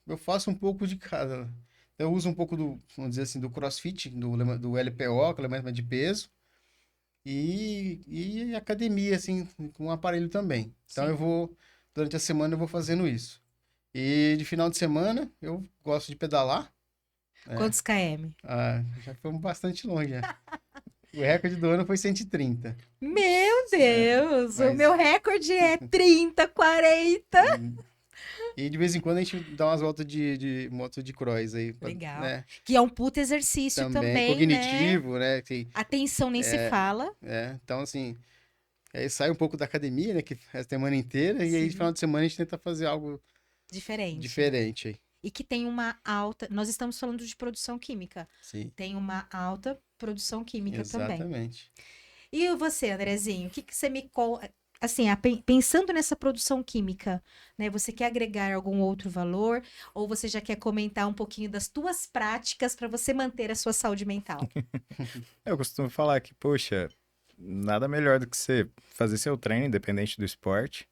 [SPEAKER 1] Eu faço um pouco de cada. Eu uso um pouco vamos dizer assim, do CrossFit, do LPO, que é o levantamento de peso, e academia, assim, com um aparelho também. Então
[SPEAKER 2] Sim.
[SPEAKER 1] durante a semana eu vou fazendo isso. E de final de semana eu gosto de pedalar.
[SPEAKER 2] Quantos km?
[SPEAKER 1] Já fomos bastante longe, né? O recorde do ano foi 130.
[SPEAKER 2] Meu Deus! O
[SPEAKER 1] Mas
[SPEAKER 2] meu recorde é 30, 40.
[SPEAKER 1] E de vez em quando a gente dá umas voltas de moto de cross aí,
[SPEAKER 2] Legal.
[SPEAKER 1] né?
[SPEAKER 2] Que é um puta exercício
[SPEAKER 1] Também
[SPEAKER 2] também, né?
[SPEAKER 1] cognitivo, né?
[SPEAKER 2] Atenção nem se fala.
[SPEAKER 1] Então, assim, aí sai um pouco da academia, né? Que é a semana inteira, e aí no
[SPEAKER 2] Sim.
[SPEAKER 1] final de semana a gente tenta fazer algo
[SPEAKER 2] Diferente.
[SPEAKER 1] diferente aí.
[SPEAKER 2] E que tem uma alta. Nós estamos falando de produção química.
[SPEAKER 1] Sim,
[SPEAKER 2] Tem uma alta produção química também.
[SPEAKER 1] exatamente.
[SPEAKER 2] E você, Andrezinho, o que, que você me assim, pensando nessa produção química, né? Você quer agregar algum outro valor ou você já quer comentar um pouquinho das tuas práticas para você manter a sua saúde mental?
[SPEAKER 3] Eu costumo falar que, poxa, nada melhor do que você fazer seu treino, independente do esporte,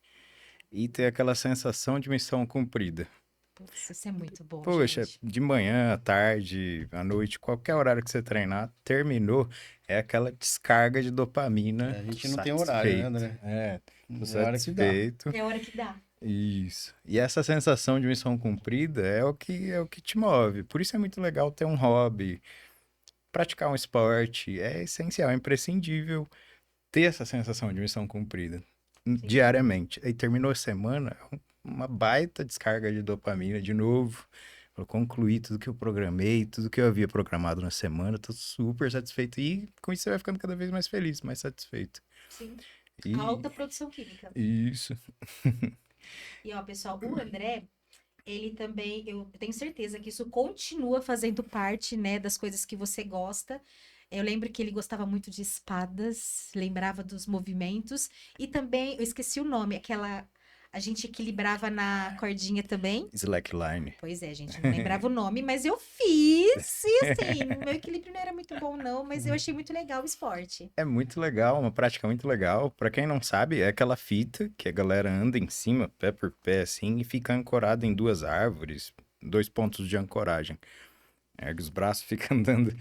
[SPEAKER 3] e ter aquela sensação de missão cumprida.
[SPEAKER 2] Putz, isso é muito bom,
[SPEAKER 3] Poxa,
[SPEAKER 2] gente.
[SPEAKER 3] de manhã, à tarde, à noite, qualquer horário que você treinar, terminou, é aquela descarga de dopamina.
[SPEAKER 1] A gente
[SPEAKER 3] Tô
[SPEAKER 1] não tem horário, né,
[SPEAKER 3] satisfeito.
[SPEAKER 1] André?
[SPEAKER 3] Tô
[SPEAKER 1] É a hora que dá.
[SPEAKER 3] satisfeito.
[SPEAKER 2] É a hora que dá.
[SPEAKER 3] Isso. E essa sensação de missão cumprida é o que te move. Por isso é muito legal ter um hobby, praticar um esporte. É essencial, é imprescindível ter essa sensação de missão cumprida
[SPEAKER 2] Sim.
[SPEAKER 3] diariamente. Aí terminou a semana, uma baita descarga de dopamina de novo. Eu concluí tudo que eu programei, tudo que eu havia programado na semana, tô super satisfeito. E com isso você vai ficando cada vez mais feliz, mais satisfeito.
[SPEAKER 2] Sim.
[SPEAKER 3] E
[SPEAKER 2] Alta produção química.
[SPEAKER 3] isso.
[SPEAKER 2] E ó, pessoal, o André, ele também, eu tenho certeza que isso continua fazendo parte, né, das coisas que você gosta. Eu lembro que ele gostava muito de espadas, lembrava dos movimentos e também, eu esqueci o nome, aquela a gente equilibrava na cordinha também.
[SPEAKER 3] Slackline.
[SPEAKER 2] Pois é, gente, não lembrava o nome, mas eu fiz. E assim, meu equilíbrio não era muito bom não, mas eu achei muito legal o esporte.
[SPEAKER 3] É muito legal, uma prática muito legal. Pra quem não sabe, é aquela fita que a galera anda em cima, pé por pé, assim, e fica ancorada em duas árvores, 2 pontos de ancoragem. Ergue os braços, fica andando.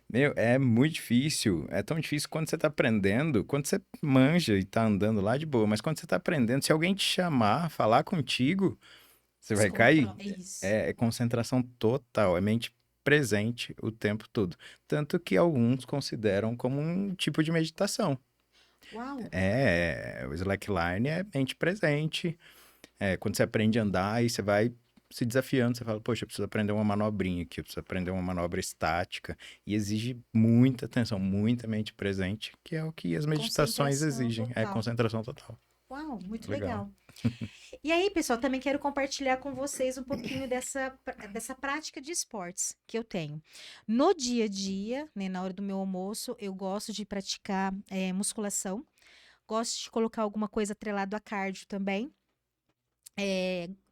[SPEAKER 3] Meu, é muito difícil. É tão difícil quando você tá aprendendo, quando você manja e tá andando lá de boa, mas quando você tá aprendendo, se alguém te chamar, falar contigo, você vai cair.
[SPEAKER 2] É isso.
[SPEAKER 3] É concentração total, é mente presente o tempo todo. Tanto que alguns consideram como um tipo de meditação.
[SPEAKER 2] Uau.
[SPEAKER 3] O slackline é mente presente. Quando você aprende a andar, aí você vai se desafiando, você fala, poxa, eu preciso aprender uma manobrinha aqui, eu preciso aprender uma manobra estática. E exige muita atenção, muita mente presente, que é o que as meditações
[SPEAKER 2] Concentração
[SPEAKER 3] exigem. É
[SPEAKER 2] total.
[SPEAKER 3] concentração total.
[SPEAKER 2] Uau, muito
[SPEAKER 3] Legal.
[SPEAKER 2] legal. E aí, pessoal, também quero compartilhar com vocês um pouquinho dessa prática de esportes que eu tenho. No dia a dia, né, na hora do meu almoço, eu gosto de praticar musculação. Gosto de colocar alguma coisa atrelado a cardio também.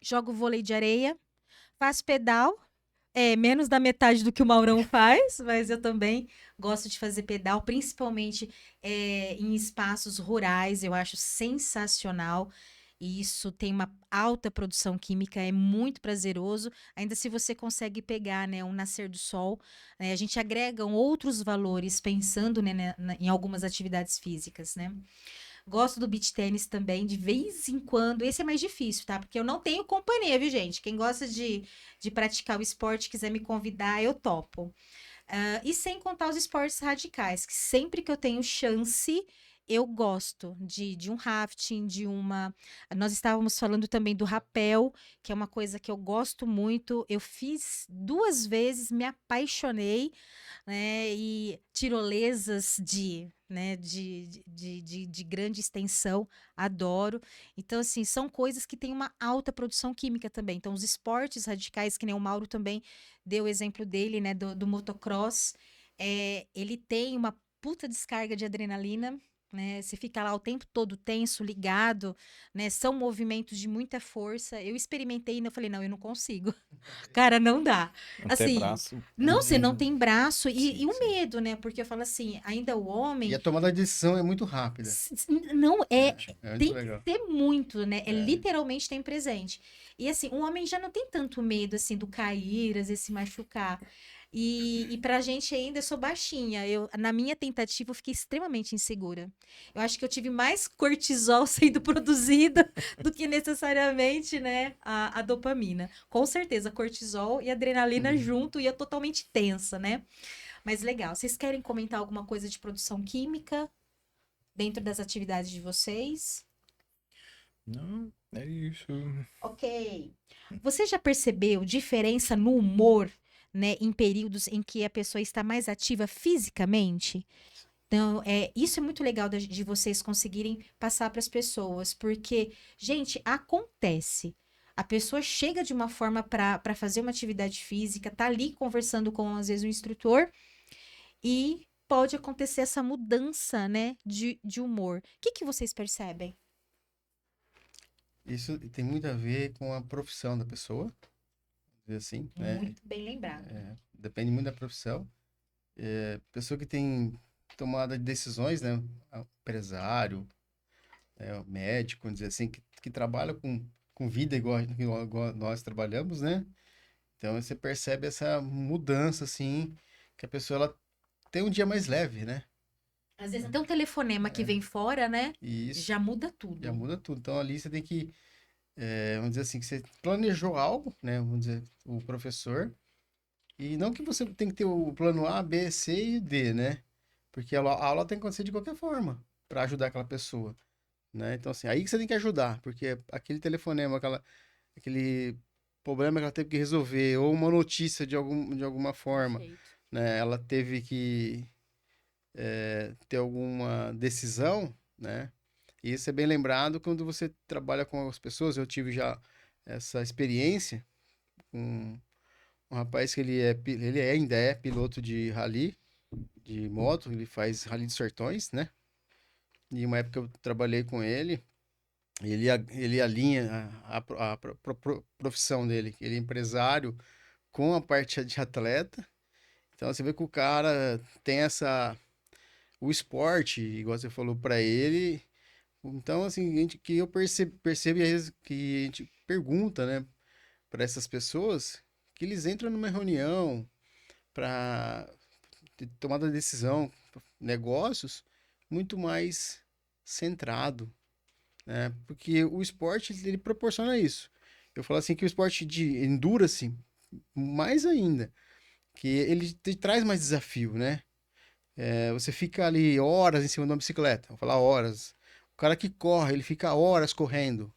[SPEAKER 2] Jogo vôlei de areia, faço pedal. Menos da metade do que o Maurão faz, mas eu também gosto de fazer pedal, principalmente em espaços rurais, eu acho sensacional. E isso tem uma alta produção química, é muito prazeroso. Ainda se você consegue pegar, né, um nascer do sol, né, a gente agrega outros valores pensando, né, em algumas atividades físicas, né? Gosto do beach tênis também, de vez em quando. Esse é mais difícil, tá? Porque eu não tenho companhia, viu, gente? Quem gosta de praticar o esporte, quiser me convidar, eu topo. E sem contar os esportes radicais, que sempre que eu tenho chance, eu gosto de um rafting, de uma. Nós estávamos falando também do rapel, que é uma coisa que eu gosto muito. Eu fiz 2 vezes, me apaixonei, né? E tirolesas né, de grande extensão, adoro. Então, assim, são coisas que têm uma alta produção química também. Então, os esportes radicais, que nem o Mauro também deu o exemplo dele, né, do motocross, ele tem uma puta descarga de adrenalina, né? Você fica lá o tempo todo tenso, ligado, né? São movimentos de muita força. Eu experimentei e eu falei, não, eu não consigo. Cara, não dá. Assim,
[SPEAKER 3] Antebraço.
[SPEAKER 2] não, você não tem braço
[SPEAKER 3] Sim,
[SPEAKER 2] e o
[SPEAKER 3] sim.
[SPEAKER 2] medo, né? Porque eu falo assim, ainda o
[SPEAKER 1] E
[SPEAKER 2] homem
[SPEAKER 1] a tomada de decisão é muito rápida.
[SPEAKER 2] não
[SPEAKER 1] É muito
[SPEAKER 2] tem
[SPEAKER 1] legal.
[SPEAKER 2] que ser muito, né?
[SPEAKER 1] É.
[SPEAKER 2] Literalmente tem presente. E assim, o homem já não tem tanto medo assim do cair, às vezes se machucar. E pra gente ainda, eu sou baixinha. Na minha tentativa, eu fiquei extremamente insegura. Eu acho que eu tive mais cortisol sendo produzido do que necessariamente, né, a dopamina. Com certeza, cortisol e adrenalina junto e eu totalmente tensa, né? Mas legal. Vocês querem comentar alguma coisa de produção química dentro das atividades de vocês?
[SPEAKER 3] Não, É isso.
[SPEAKER 2] Ok. Você já percebeu diferença no humor, né, em períodos em que a pessoa está mais ativa fisicamente? Então, isso é muito legal de vocês conseguirem passar para as pessoas, porque, gente, acontece. A pessoa chega de uma forma para fazer uma atividade física, tá ali conversando com, às vezes, o instrutor, e pode acontecer essa mudança, né, de humor. O que que vocês percebem?
[SPEAKER 1] Isso tem muito a ver com a profissão da pessoa, vamos dizer assim, né?
[SPEAKER 2] Muito bem lembrado.
[SPEAKER 1] Depende muito da profissão. Pessoa que tem tomada de decisões, né? Empresário, o médico, vamos dizer assim, que trabalha com vida igual nós trabalhamos, né? Então você percebe essa mudança, assim, que a pessoa ela tem um dia mais leve, né?
[SPEAKER 2] Às vezes até um telefonema que vem fora, né,
[SPEAKER 1] E isso
[SPEAKER 2] já muda
[SPEAKER 1] já
[SPEAKER 2] tudo.
[SPEAKER 1] muda tudo. Então ali você tem que, vamos dizer assim, que você planejou algo, né? Vamos dizer, o professor. E não que você tem que ter o plano A, B, C e D, né? Porque a aula tem que acontecer de qualquer forma para ajudar aquela pessoa, né? Então, assim, aí que você tem que ajudar, porque aquele telefonema, aquele problema que ela teve que resolver, ou uma notícia de alguma forma,
[SPEAKER 2] Perfeito.
[SPEAKER 1] né? Ela teve que ter alguma decisão, né? E isso é bem lembrado quando você trabalha com as pessoas. Eu tive já essa experiência com um rapaz que ainda é piloto de rally, de moto, ele faz rally de sertões, né? E uma época eu trabalhei com ele, ele alinha a profissão dele, ele é empresário com a parte de atleta. Então você vê que o cara tem o esporte, igual você falou para ele. Então, assim, que eu percebo e às vezes que a gente pergunta, né, para essas pessoas que eles entram numa reunião para tomada de decisão, negócios, muito mais centrado, né? Porque o esporte, ele proporciona isso. Eu falo assim que o esporte de endurance, mais ainda, que ele te traz mais desafio, né? Você fica ali horas em cima de uma bicicleta, vou falar horas. O cara que corre, ele fica horas correndo.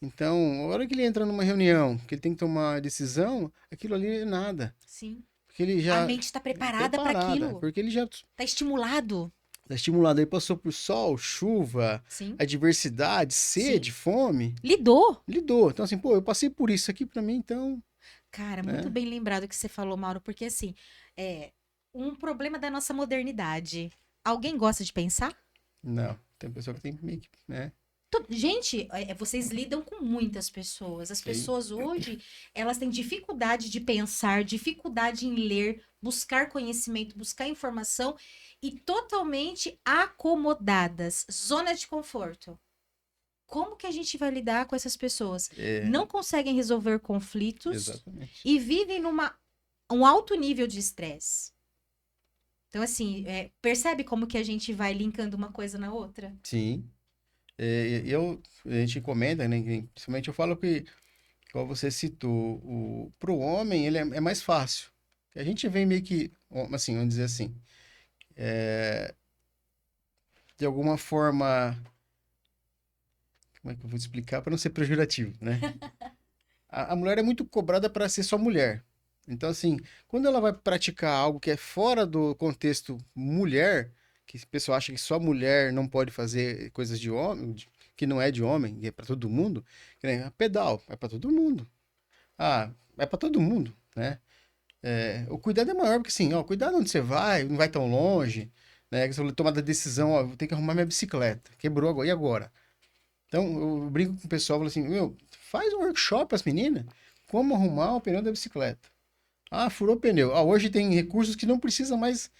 [SPEAKER 1] Então, a hora que ele entra numa reunião, que ele tem que tomar decisão, aquilo ali é nada.
[SPEAKER 2] Sim.
[SPEAKER 1] Porque ele
[SPEAKER 2] A
[SPEAKER 1] já
[SPEAKER 2] mente está preparada para
[SPEAKER 1] preparada,
[SPEAKER 2] aquilo.
[SPEAKER 1] porque ele já
[SPEAKER 2] Tá estimulado.
[SPEAKER 1] tá estimulado. Ele passou por sol, chuva,
[SPEAKER 2] Sim.
[SPEAKER 1] adversidade,
[SPEAKER 2] Sim.
[SPEAKER 1] sede, fome,
[SPEAKER 2] Lidou.
[SPEAKER 1] lidou. Então, assim, pô, eu passei por isso aqui pra mim, então,
[SPEAKER 2] Cara, muito
[SPEAKER 1] né?
[SPEAKER 2] bem lembrado que você falou, Mauro, porque assim, é um problema da nossa modernidade. Alguém gosta de pensar?
[SPEAKER 1] Não, tem pessoa que tem meio que, né?
[SPEAKER 2] Gente, vocês lidam com muitas pessoas. As
[SPEAKER 1] Sim,
[SPEAKER 2] pessoas hoje, elas têm dificuldade de pensar, dificuldade em ler, buscar conhecimento, buscar informação e totalmente acomodadas, zona de conforto. Como que a gente vai lidar com essas pessoas?
[SPEAKER 1] é,
[SPEAKER 2] Não conseguem resolver conflitos
[SPEAKER 1] exatamente.
[SPEAKER 2] e vivem um alto nível de estresse. Então, assim, percebe como que a gente vai linkando uma coisa na outra?
[SPEAKER 1] Sim. A gente comenta, né? Principalmente eu falo que, igual você citou, pro homem ele é mais fácil. A gente vem meio que, assim, vamos dizer assim, de alguma forma, como é que eu vou explicar para não ser pejorativo, né? A mulher é muito cobrada para ser só mulher. Então, assim, quando ela vai praticar algo que é fora do contexto mulher, que o pessoal acha que só mulher não pode fazer coisas de homem, que não é de homem, e é para todo mundo, que nem pedal, é para todo mundo. Ah, é para todo mundo, né? O cuidado é maior, porque assim, ó, cuidado onde você vai, não vai tão longe, né? Que você falou, tomar a decisão, ó, vou ter que arrumar minha bicicleta, quebrou agora, e agora? Então, eu brinco com o pessoal, falo assim, meu, faz um workshop para as meninas, como arrumar o pneu da bicicleta. Ah, furou o pneu. Ah, hoje tem recursos que não precisa mais,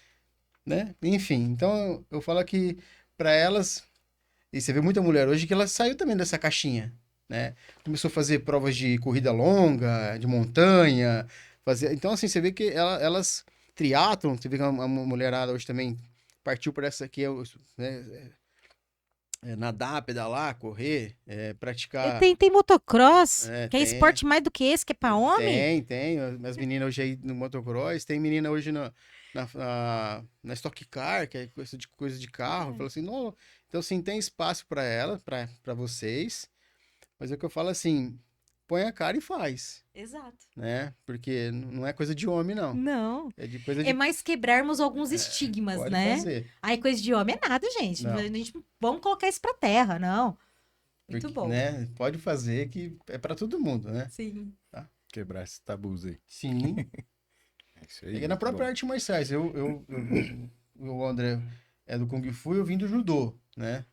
[SPEAKER 1] né? Enfim, então eu falo que para elas, e você vê muita mulher hoje que ela saiu também dessa caixinha, né? Começou a fazer provas de corrida longa, de montanha, fazer. Então assim, você vê que elas triatlon, você vê que a mulherada hoje também partiu por essa aqui, né? Nadar, pedalar, correr, praticar.
[SPEAKER 2] Tem motocross, que é
[SPEAKER 1] Tem,
[SPEAKER 2] esporte mais do que esse, que é pra homem?
[SPEAKER 1] tem. As meninas hoje aí no motocross, tem menina hoje na Stock Car, que é coisa de carro. Fala assim, não. Então, assim, tem espaço para ela, para vocês. Mas é o que eu falo assim, põe a cara e faz,
[SPEAKER 2] Exato.
[SPEAKER 1] né? Porque não é coisa de homem, não.
[SPEAKER 2] Não.
[SPEAKER 1] É de coisa
[SPEAKER 2] É
[SPEAKER 1] de...
[SPEAKER 2] mais quebrarmos alguns estigmas,
[SPEAKER 1] Pode
[SPEAKER 2] né?
[SPEAKER 1] fazer.
[SPEAKER 2] Ai, coisa de homem é nada, gente.
[SPEAKER 1] Não.
[SPEAKER 2] A gente, vamos colocar isso pra terra, não. Muito
[SPEAKER 1] Porque,
[SPEAKER 2] bom.
[SPEAKER 1] né? Pode fazer que é pra todo mundo, né?
[SPEAKER 2] Sim.
[SPEAKER 3] Quebrar esses tabus aí.
[SPEAKER 1] Sim.
[SPEAKER 3] É isso aí.
[SPEAKER 1] É que na
[SPEAKER 3] muito
[SPEAKER 1] própria
[SPEAKER 3] bom.
[SPEAKER 1] arte marciais, o André é do Kung Fu, eu vim do Judô, né?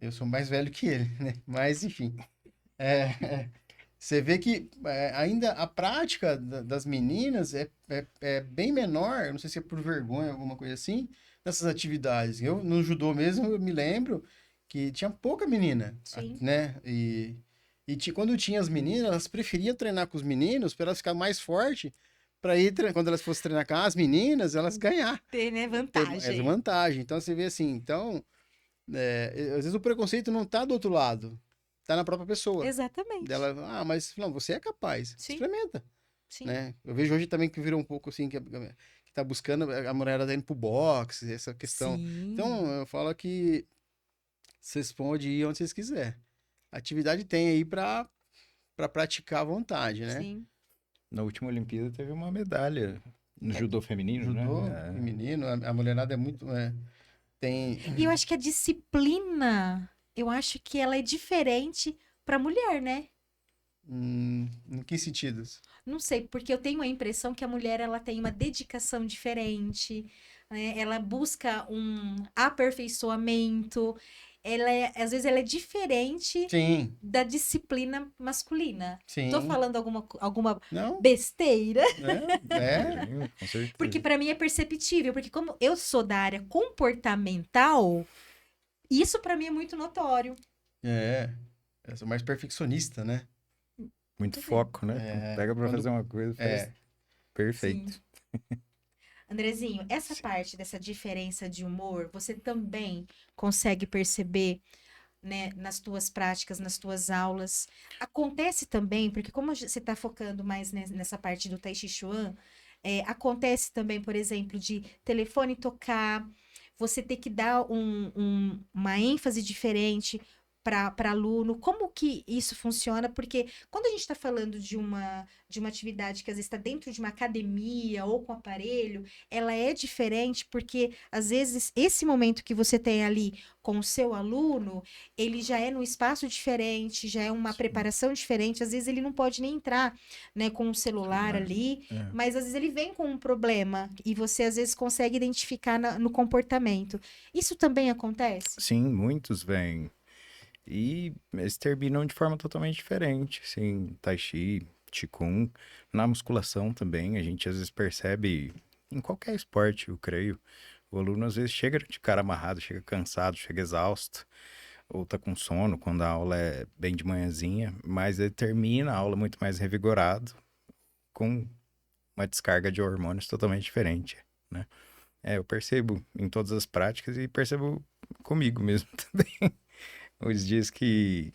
[SPEAKER 1] Eu sou mais velho que ele, né? Mas, enfim. Você vê que ainda a prática das meninas é bem menor, eu não sei se é por vergonha, alguma coisa assim, nessas atividades. Eu, no judô mesmo, eu me lembro que tinha pouca menina,
[SPEAKER 2] Sim.
[SPEAKER 1] né? Quando tinha as meninas, elas preferiam treinar com os meninos para elas ficarem mais fortes, para ir, quando elas fossem treinar com as meninas, elas ganhar.
[SPEAKER 2] Ter, né,
[SPEAKER 1] Ter essa
[SPEAKER 2] vantagem.
[SPEAKER 1] vantagem. Então, você vê assim, então, às vezes o preconceito não tá do outro lado, tá na própria pessoa.
[SPEAKER 2] Exatamente.
[SPEAKER 1] Dela, mas não, você é capaz,
[SPEAKER 2] Sim.
[SPEAKER 1] experimenta,
[SPEAKER 2] Sim.
[SPEAKER 1] né? Eu vejo hoje também que virou um pouco assim, que tá buscando, a mulher tá indo pro boxe, essa questão.
[SPEAKER 2] Sim.
[SPEAKER 1] Então, eu falo que vocês podem ir onde vocês quiserem. A atividade tem aí pra praticar à vontade, né?
[SPEAKER 2] Sim.
[SPEAKER 3] Na última Olimpíada teve uma medalha no judô feminino,
[SPEAKER 1] Judô,
[SPEAKER 3] né?
[SPEAKER 1] feminino, a mulherada é muito, tem...
[SPEAKER 2] E eu acho que a disciplina, eu acho que ela é diferente pra mulher, né?
[SPEAKER 1] Em que sentidos?
[SPEAKER 2] Não sei, porque eu tenho a impressão que a mulher ela tem uma dedicação diferente, né? Ela busca um aperfeiçoamento. Às vezes ela é diferente
[SPEAKER 1] Sim,
[SPEAKER 2] da disciplina masculina.
[SPEAKER 1] sim.
[SPEAKER 2] Tô falando alguma
[SPEAKER 1] Não,
[SPEAKER 2] besteira,
[SPEAKER 3] Sim, com certeza.
[SPEAKER 2] porque pra mim é perceptível, porque como eu sou da área comportamental, isso pra mim é muito notório.
[SPEAKER 1] eu sou mais perfeccionista, né?
[SPEAKER 3] Muito
[SPEAKER 2] bem.
[SPEAKER 3] foco, né? Pega pra fazer uma coisa, faz perfeito.
[SPEAKER 2] Sim. Andrezinho, essa parte dessa diferença de humor, você também consegue perceber, né, nas tuas práticas, nas tuas aulas. Acontece também, porque como você está focando mais nessa parte do Tai Chi Chuan, acontece também, por exemplo, de telefone tocar, você ter que dar uma ênfase diferente para aluno. Como que isso funciona? Porque quando a gente está falando de uma atividade que às vezes está dentro de uma academia ou com aparelho, ela é diferente porque às vezes esse momento que você tem ali com o seu aluno, ele já é num espaço diferente, já é uma preparação diferente, às vezes ele não pode nem entrar, né, com o celular ali, mas às vezes ele vem com um problema e você às vezes consegue identificar no comportamento. Isso também acontece?
[SPEAKER 3] Sim, muitos vêm. E eles terminam de forma totalmente diferente, assim, Tai Chi, Qigong, na musculação também, a gente às vezes percebe, em qualquer esporte, eu creio, o aluno às vezes chega de cara amarrado, chega cansado, chega exausto, ou tá com sono quando a aula é bem de manhãzinha, mas ele termina a aula muito mais revigorado, com uma descarga de hormônios totalmente diferente, né? Eu percebo em todas as práticas e percebo comigo mesmo também. Os dias que,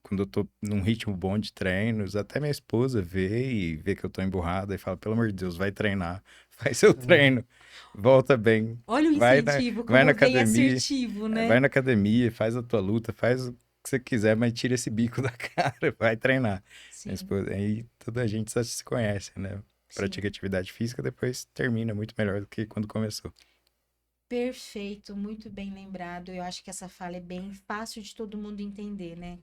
[SPEAKER 3] quando eu tô num ritmo bom de treinos, até minha esposa vê que eu tô emburrada e fala, pelo amor de Deus, vai treinar, faz seu treino, volta bem.
[SPEAKER 2] Olha o incentivo,
[SPEAKER 3] vai na
[SPEAKER 2] como bem
[SPEAKER 3] academia,
[SPEAKER 2] assertivo, né?
[SPEAKER 3] vai na academia, faz a tua luta, faz o que você quiser, mas tira esse bico da cara, vai treinar.
[SPEAKER 2] Sim,
[SPEAKER 3] Minha esposa, aí toda a gente só se conhece, né?
[SPEAKER 2] sim.
[SPEAKER 3] Pratica atividade física, depois termina muito melhor do que quando começou.
[SPEAKER 2] Perfeito, muito bem lembrado. Eu acho que essa fala é bem fácil de todo mundo entender, né?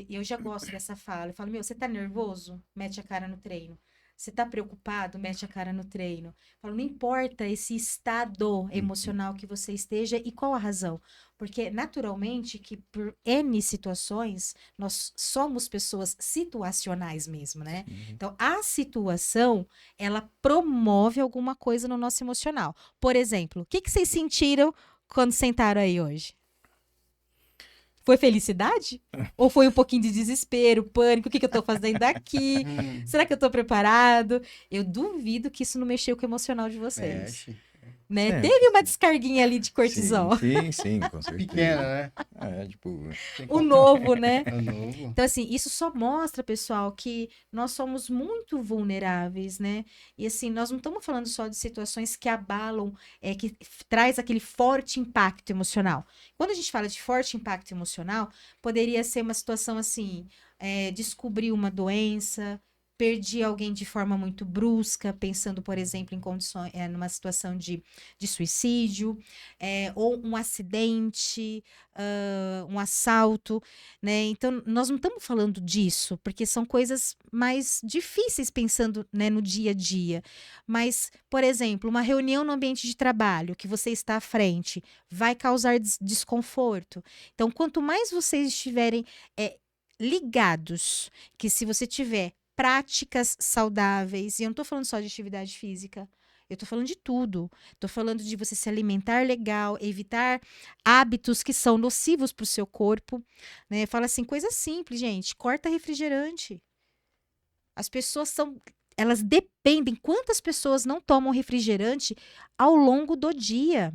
[SPEAKER 2] Eu já gosto dessa fala. Eu falo, você tá nervoso? Mete a cara no treino. Você tá preocupado? Mete a cara no treino. Eu falo, não importa esse estado emocional que você esteja e qual a razão. Porque, naturalmente, que por N situações, nós somos pessoas situacionais mesmo, né? Então, a situação, ela promove alguma coisa no nosso emocional. Por exemplo, o que vocês sentiram quando sentaram aí hoje? Foi felicidade? Ou foi um pouquinho de desespero, pânico? O que eu tô fazendo aqui? Será que eu tô preparado? Eu duvido que isso não mexeu com o emocional de vocês.
[SPEAKER 1] Mexe.
[SPEAKER 2] né?
[SPEAKER 4] Sempre,
[SPEAKER 2] Teve uma
[SPEAKER 4] sempre.
[SPEAKER 2] descarguinha ali de cortisol.
[SPEAKER 4] Sim, com certeza.
[SPEAKER 1] Pequena, né?
[SPEAKER 4] Tipo,
[SPEAKER 1] Tem
[SPEAKER 2] O novo, né?
[SPEAKER 1] É novo.
[SPEAKER 2] Então, assim, isso só mostra, pessoal, que nós somos muito vulneráveis, né? E, assim, nós não estamos falando só de situações que abalam, que traz aquele forte impacto emocional. Quando a gente fala de forte impacto emocional, poderia ser uma situação assim, descobrir uma doença, perdi alguém de forma muito brusca, pensando, por exemplo, em condições, numa situação de suicídio, ou um acidente, um assalto, né? Então, nós não estamos falando disso, porque são coisas mais difíceis pensando, né, no dia a dia. Mas, por exemplo, uma reunião no ambiente de trabalho que você está à frente vai causar desconforto. Então, quanto mais vocês estiverem ligados, que se você tiver práticas saudáveis, e eu não estou falando só de atividade física, eu tô falando de tudo. Tô falando de você se alimentar legal, evitar hábitos que são nocivos para o seu corpo, né? Fala assim, coisa simples, gente. Corta refrigerante. As pessoas elas dependem. Quantas pessoas não tomam refrigerante ao longo do dia?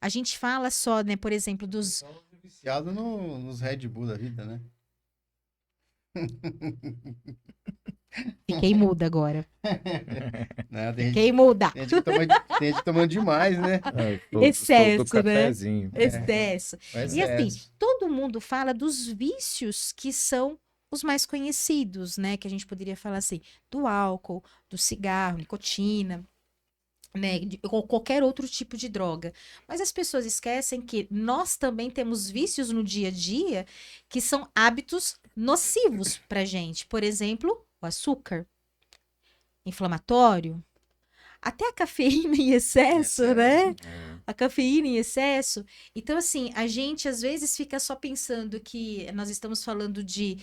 [SPEAKER 2] A gente fala só, né, por exemplo, dos.
[SPEAKER 1] Viciado nos Red Bull da vida, né?
[SPEAKER 2] Fiquei muda agora.
[SPEAKER 1] Né?
[SPEAKER 2] Fiquei muda.
[SPEAKER 1] Tem gente que tomando demais, né?
[SPEAKER 2] Excesso,
[SPEAKER 4] do
[SPEAKER 2] né?
[SPEAKER 4] cafezinho.
[SPEAKER 2] Excesso.
[SPEAKER 1] O
[SPEAKER 2] E assim,
[SPEAKER 1] excesso.
[SPEAKER 2] todo mundo fala dos vícios que são os mais conhecidos, né? Que a gente poderia falar assim, do álcool, do cigarro, nicotina, né? Ou qualquer outro tipo de droga. Mas as pessoas esquecem que nós também temos vícios no dia a dia que são hábitos nocivos pra gente. Por exemplo, o açúcar, inflamatório, até a cafeína em excesso, né?
[SPEAKER 4] É.
[SPEAKER 2] A cafeína em excesso. Então, assim, a gente às vezes fica só pensando que nós estamos falando de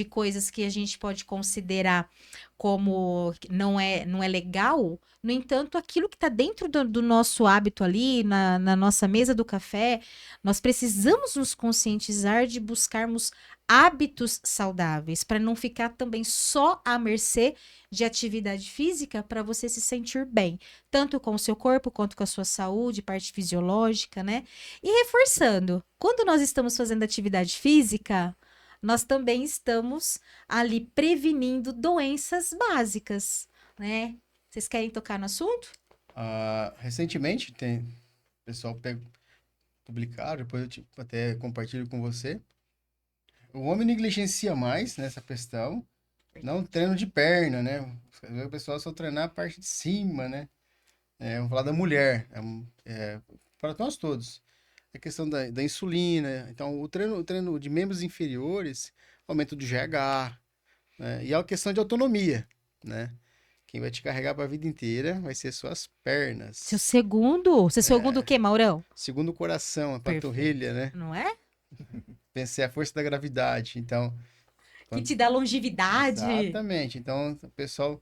[SPEAKER 2] coisas que a gente pode considerar como que não é legal. No entanto, aquilo que está dentro do nosso hábito ali, na nossa mesa do café, nós precisamos nos conscientizar de buscarmos hábitos saudáveis, para não ficar também só à mercê de atividade física para você se sentir bem tanto com o seu corpo quanto com a sua saúde, parte fisiológica, né? E reforçando, quando nós estamos fazendo atividade física, nós também estamos ali prevenindo doenças básicas, né? Vocês querem tocar no assunto?
[SPEAKER 1] Recentemente, o pessoal publicaram, depois eu até compartilho com você. O homem negligencia mais nessa questão, não treino de perna, né? O pessoal só treinar a parte de cima, né? Vamos falar da mulher, para nós todos. A questão da insulina, então o treino de membros inferiores, aumento do GH, né? E a questão de autonomia, né? Quem vai te carregar para a vida inteira vai ser suas pernas.
[SPEAKER 2] Seu segundo o quê, Maurão?
[SPEAKER 1] Segundo o coração, a panturrilha, né?
[SPEAKER 2] Não é?
[SPEAKER 1] Vencer a força da gravidade. Então,
[SPEAKER 2] Que te dá longevidade.
[SPEAKER 1] exatamente. Então, o pessoal,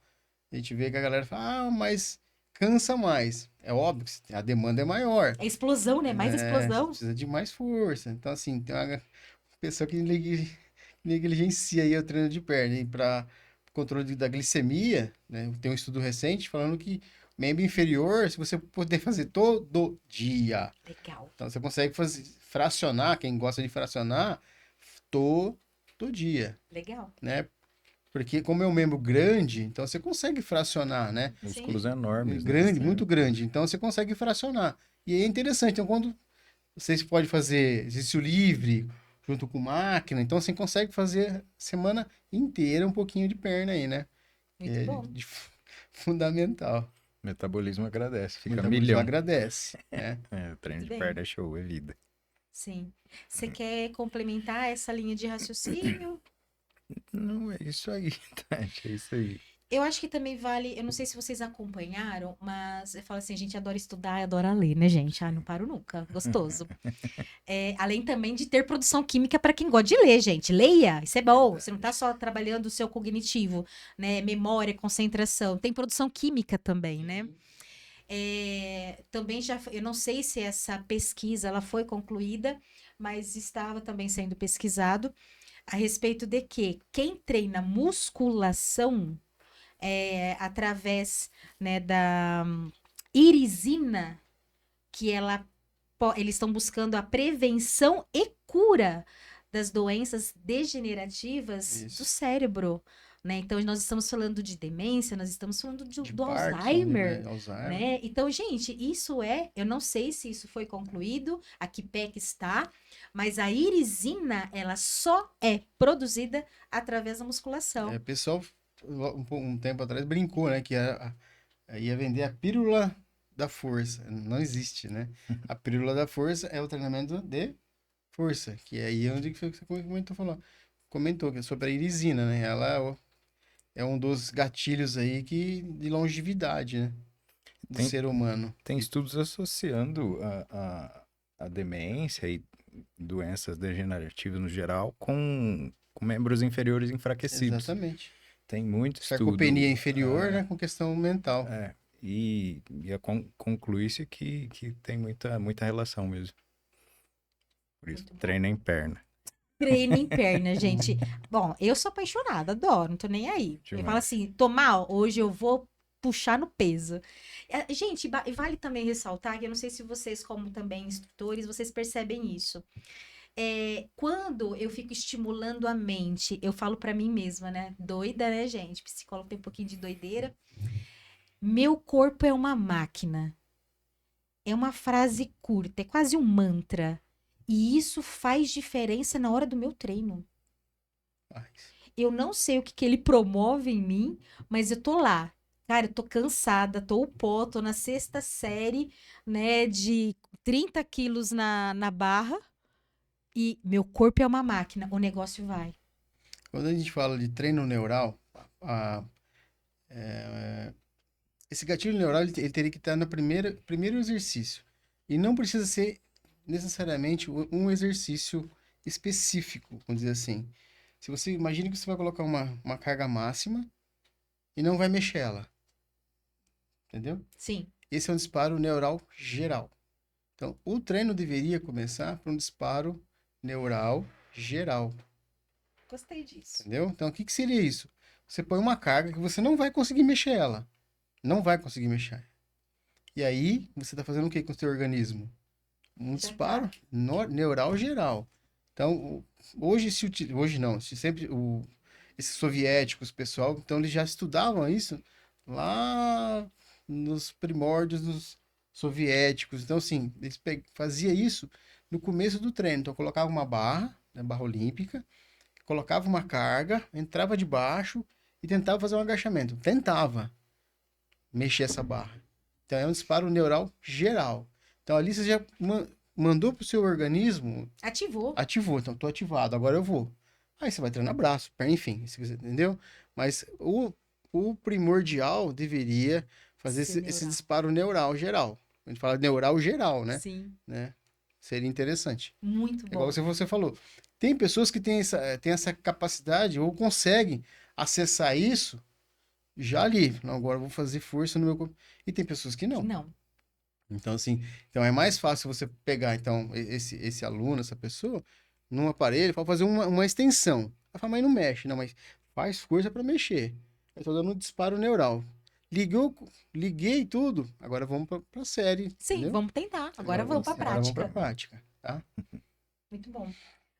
[SPEAKER 1] a gente vê que a galera fala, mas cansa mais. É óbvio que a demanda é maior.
[SPEAKER 2] É explosão, né? Mais explosão.
[SPEAKER 1] Precisa de mais força. Então, assim, tem uma pessoa que negligencia aí o treino de perna. E para controle da glicemia, né? Tem um estudo recente falando que membro inferior, se você puder fazer todo dia.
[SPEAKER 2] Legal.
[SPEAKER 1] Então, você consegue fracionar, quem gosta de fracionar, todo dia,
[SPEAKER 2] Legal.
[SPEAKER 1] né? Porque como é um membro grande, então você consegue fracionar, né?
[SPEAKER 4] Músculos enormes.
[SPEAKER 1] Grande,
[SPEAKER 4] né?
[SPEAKER 1] muito grande. Então você consegue fracionar. E aí é interessante. Então, quando você pode fazer exercício livre, junto com máquina, então você consegue fazer semana inteira um pouquinho de perna aí, né?
[SPEAKER 2] Muito bom.
[SPEAKER 1] Fundamental.
[SPEAKER 4] O metabolismo agradece, fica
[SPEAKER 1] Muita gente
[SPEAKER 4] milhão.
[SPEAKER 1] agradece, né?
[SPEAKER 4] Treino
[SPEAKER 2] Muito
[SPEAKER 4] de
[SPEAKER 2] bem.
[SPEAKER 4] perna é show, é vida.
[SPEAKER 2] Sim. Você quer complementar essa linha de raciocínio?
[SPEAKER 4] Não, é isso aí, Tati, é isso aí.
[SPEAKER 2] Eu acho que também vale, eu não sei se vocês acompanharam, mas eu falo assim, a gente adora estudar e adora ler, né, gente? Não paro nunca, gostoso. Além também de ter produção química para quem gosta de ler, gente. Leia, isso é bom. Você não tá só trabalhando o seu cognitivo, né? Memória, concentração. Tem produção química também, né? Também eu não sei se essa pesquisa ela foi concluída, mas estava também sendo pesquisado a respeito de que quem treina musculação através, né, irisina, que eles estão buscando a prevenção e cura das doenças degenerativas do
[SPEAKER 1] Isso.
[SPEAKER 2] cérebro, né? Então, nós estamos falando de demência, nós estamos falando
[SPEAKER 1] De
[SPEAKER 2] do
[SPEAKER 1] Parkinson,
[SPEAKER 2] Alzheimer,
[SPEAKER 1] né? Alzheimer.
[SPEAKER 2] né? Então, gente, eu não sei se isso foi concluído, a que pé que está, mas a irisina, ela só é produzida através da musculação.
[SPEAKER 1] O pessoal, um tempo atrás, brincou, né? Que ia vender a pílula da força. Não existe, né? A pílula da força é o treinamento de força, que é aí onde que você comentou, que é sobre a irisina, né? Ela é um dos gatilhos aí de longevidade, né? Do
[SPEAKER 4] Tem,
[SPEAKER 1] ser humano.
[SPEAKER 4] tem estudos associando a demência e doenças degenerativas no geral com membros inferiores enfraquecidos.
[SPEAKER 1] Exatamente.
[SPEAKER 4] Tem muito
[SPEAKER 1] Sarcopenia
[SPEAKER 4] estudo.
[SPEAKER 1] inferior, né? Com questão mental.
[SPEAKER 4] E conclui-se que tem muita relação mesmo. Por isso,
[SPEAKER 2] Muito bom.
[SPEAKER 4] treina em perna.
[SPEAKER 2] Treino em perna, gente. Bom, eu sou apaixonada, adoro, não tô nem aí. Ele
[SPEAKER 4] Demais.
[SPEAKER 2] fala assim, Tomal, hoje eu vou puxar no peso. Gente, vale também ressaltar que eu não sei se vocês, como também instrutores, vocês percebem isso. Quando eu fico estimulando a mente, eu falo pra mim mesma, né? Doida, né, gente? Psicólogo tem um pouquinho de doideira. Meu corpo é uma máquina. É uma frase curta, é quase um mantra. E isso faz diferença na hora do meu treino.
[SPEAKER 1] Mas,
[SPEAKER 2] Eu não sei o que ele promove em mim, mas eu tô lá. Cara, eu tô cansada, tô o pó, tô na 6ª série, né, de 30 quilos na barra. E meu corpo é uma máquina, o negócio vai.
[SPEAKER 1] quando a gente fala de treino neural, esse gatilho neural ele teria que estar no primeiro exercício. E não precisa ser necessariamente um exercício específico, vamos dizer assim. Se você imagina que você vai colocar uma carga máxima e não vai mexer ela, entendeu?
[SPEAKER 2] Sim,
[SPEAKER 1] Esse é um disparo neural geral. Então, o treino deveria começar por um disparo neural geral,
[SPEAKER 2] gostei disso.
[SPEAKER 1] entendeu? Então, o que seria isso? Você põe uma carga que você não vai conseguir mexer ela. Não vai conseguir mexer. E aí, você está fazendo o que com o seu organismo? Um disparo neural geral. Então, hoje hoje não, sempre esses soviéticos, pessoal, então eles já estudavam isso lá nos primórdios dos soviéticos. Então, assim, eles faziam isso no começo do treino. Então, colocava uma barra, né, barra olímpica, colocava uma carga, entrava debaixo e tentava fazer um agachamento. Tentava mexer essa barra. Então, é um disparo neural geral. Então, ali você já mandou pro seu organismo,
[SPEAKER 2] Ativou.
[SPEAKER 1] ativou. Então, tô ativado, agora eu vou. Aí você vai treinar braço, perna, enfim, se você entendeu? Mas o primordial deveria fazer
[SPEAKER 2] Ser
[SPEAKER 1] esse
[SPEAKER 2] neural.
[SPEAKER 1] disparo neural geral. A gente fala neural geral, né?
[SPEAKER 2] Sim,
[SPEAKER 1] né? Seria interessante.
[SPEAKER 2] muito
[SPEAKER 1] É
[SPEAKER 2] bom.
[SPEAKER 1] igual você falou. Tem pessoas que têm essa capacidade ou conseguem acessar isso já ali. Não, agora eu vou fazer força no meu corpo. E tem pessoas que não.
[SPEAKER 2] Não,
[SPEAKER 1] Então, assim, então é mais fácil você pegar, então, esse aluno, essa pessoa, num aparelho, para fazer uma extensão. Ela fala, mas não mexe. Não, mas faz força para mexer. Eu tô dando um disparo neural. Liguei tudo, agora vamos para a série,
[SPEAKER 2] sim,
[SPEAKER 1] entendeu?
[SPEAKER 2] vamos tentar. Agora vamos pra
[SPEAKER 1] Agora vamos para
[SPEAKER 2] prática.
[SPEAKER 1] prática, tá?
[SPEAKER 2] Muito bom.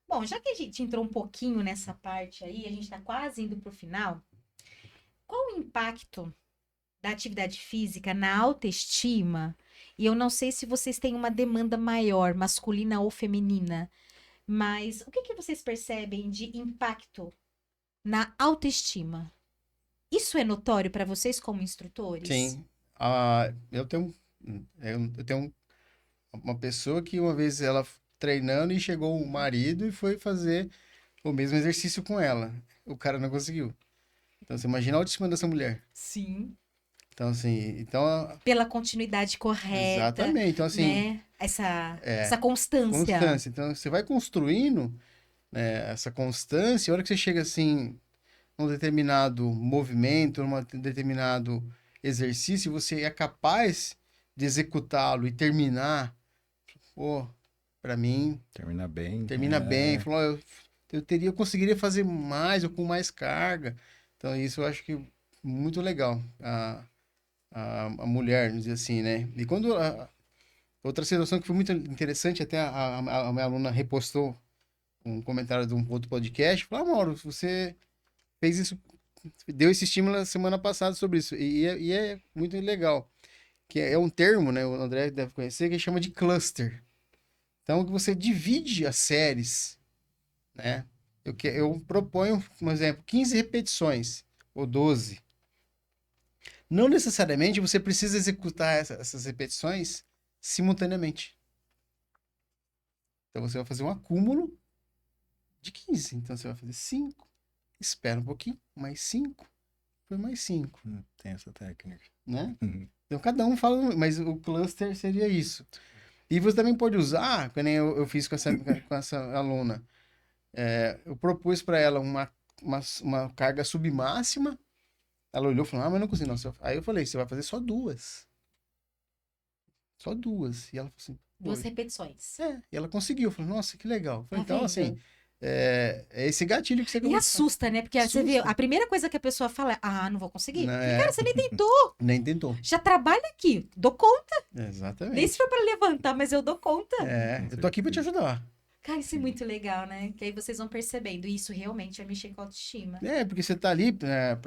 [SPEAKER 2] Bom, já que a gente entrou um pouquinho nessa parte aí, a gente tá quase indo pro final. Qual o impacto da atividade física na autoestima? E eu não sei se vocês têm uma demanda maior, masculina ou feminina, mas o que vocês percebem de impacto na autoestima? Isso é notório para vocês como instrutores?
[SPEAKER 1] Sim. Eu tenho uma pessoa que uma vez ela treinando e chegou o marido e foi fazer o mesmo exercício com ela. O cara não conseguiu. Então você imagina a autoestima dessa mulher.
[SPEAKER 2] Sim.
[SPEAKER 1] Então, assim,
[SPEAKER 2] Pela continuidade correta,
[SPEAKER 1] exatamente. Então, assim,
[SPEAKER 2] né? Essa constância.
[SPEAKER 1] constância. Então, você vai construindo, né, essa constância, a hora que você chega, assim, num determinado movimento, num determinado exercício, você é capaz de executá-lo e terminar, pô, pra mim,
[SPEAKER 4] Termina bem.
[SPEAKER 1] termina bem. Falou, ó, eu conseguiria fazer mais ou com mais carga. Então, isso eu acho que muito legal. a mulher, vamos dizer assim, né? E quando outra situação que foi muito interessante, até a minha aluna repostou um comentário de um outro podcast, falou, Mauro, você fez isso, deu esse estímulo na semana passada sobre isso, e é muito legal, que é um termo, né, o André deve conhecer, que chama de cluster. Então, que você divide as séries, né? Eu proponho, por exemplo, 15 repetições, ou 12. Não necessariamente você precisa executar essas repetições simultaneamente. Então, você vai fazer um acúmulo de 15. Então, você vai fazer 5, espera um pouquinho, mais 5, foi mais 5,
[SPEAKER 4] Tem essa técnica.
[SPEAKER 1] né?
[SPEAKER 4] Uhum.
[SPEAKER 1] Então, cada um fala, mas o cluster seria isso. E você também pode usar, que nem eu fiz com essa aluna, eu propus para ela uma carga submáxima, ela olhou e falou, mas não consigo não. Aí eu falei, você vai fazer só 2. Só 2. E ela falou assim,
[SPEAKER 2] 2 repetições.
[SPEAKER 1] E ela conseguiu. Eu falei, nossa, que legal. Eu falei,
[SPEAKER 2] Tá
[SPEAKER 1] então,
[SPEAKER 2] vendo?
[SPEAKER 1] assim, é esse gatilho que você
[SPEAKER 2] E
[SPEAKER 1] começa.
[SPEAKER 2] assusta, né? Porque você vê,
[SPEAKER 1] Assusta.
[SPEAKER 2] a primeira coisa que a pessoa fala é, não vou conseguir.
[SPEAKER 1] Não,
[SPEAKER 2] Falei, cara, você nem tentou.
[SPEAKER 1] Nem tentou.
[SPEAKER 2] Já trabalha aqui, dou conta. Nem
[SPEAKER 1] Exatamente.
[SPEAKER 2] se for pra levantar, mas eu dou conta.
[SPEAKER 1] Eu tô aqui pra te ajudar.
[SPEAKER 2] Cara, isso é muito legal, né? Que aí vocês vão percebendo. E isso realmente é mexer com a autoestima.
[SPEAKER 1] Porque você tá ali, quer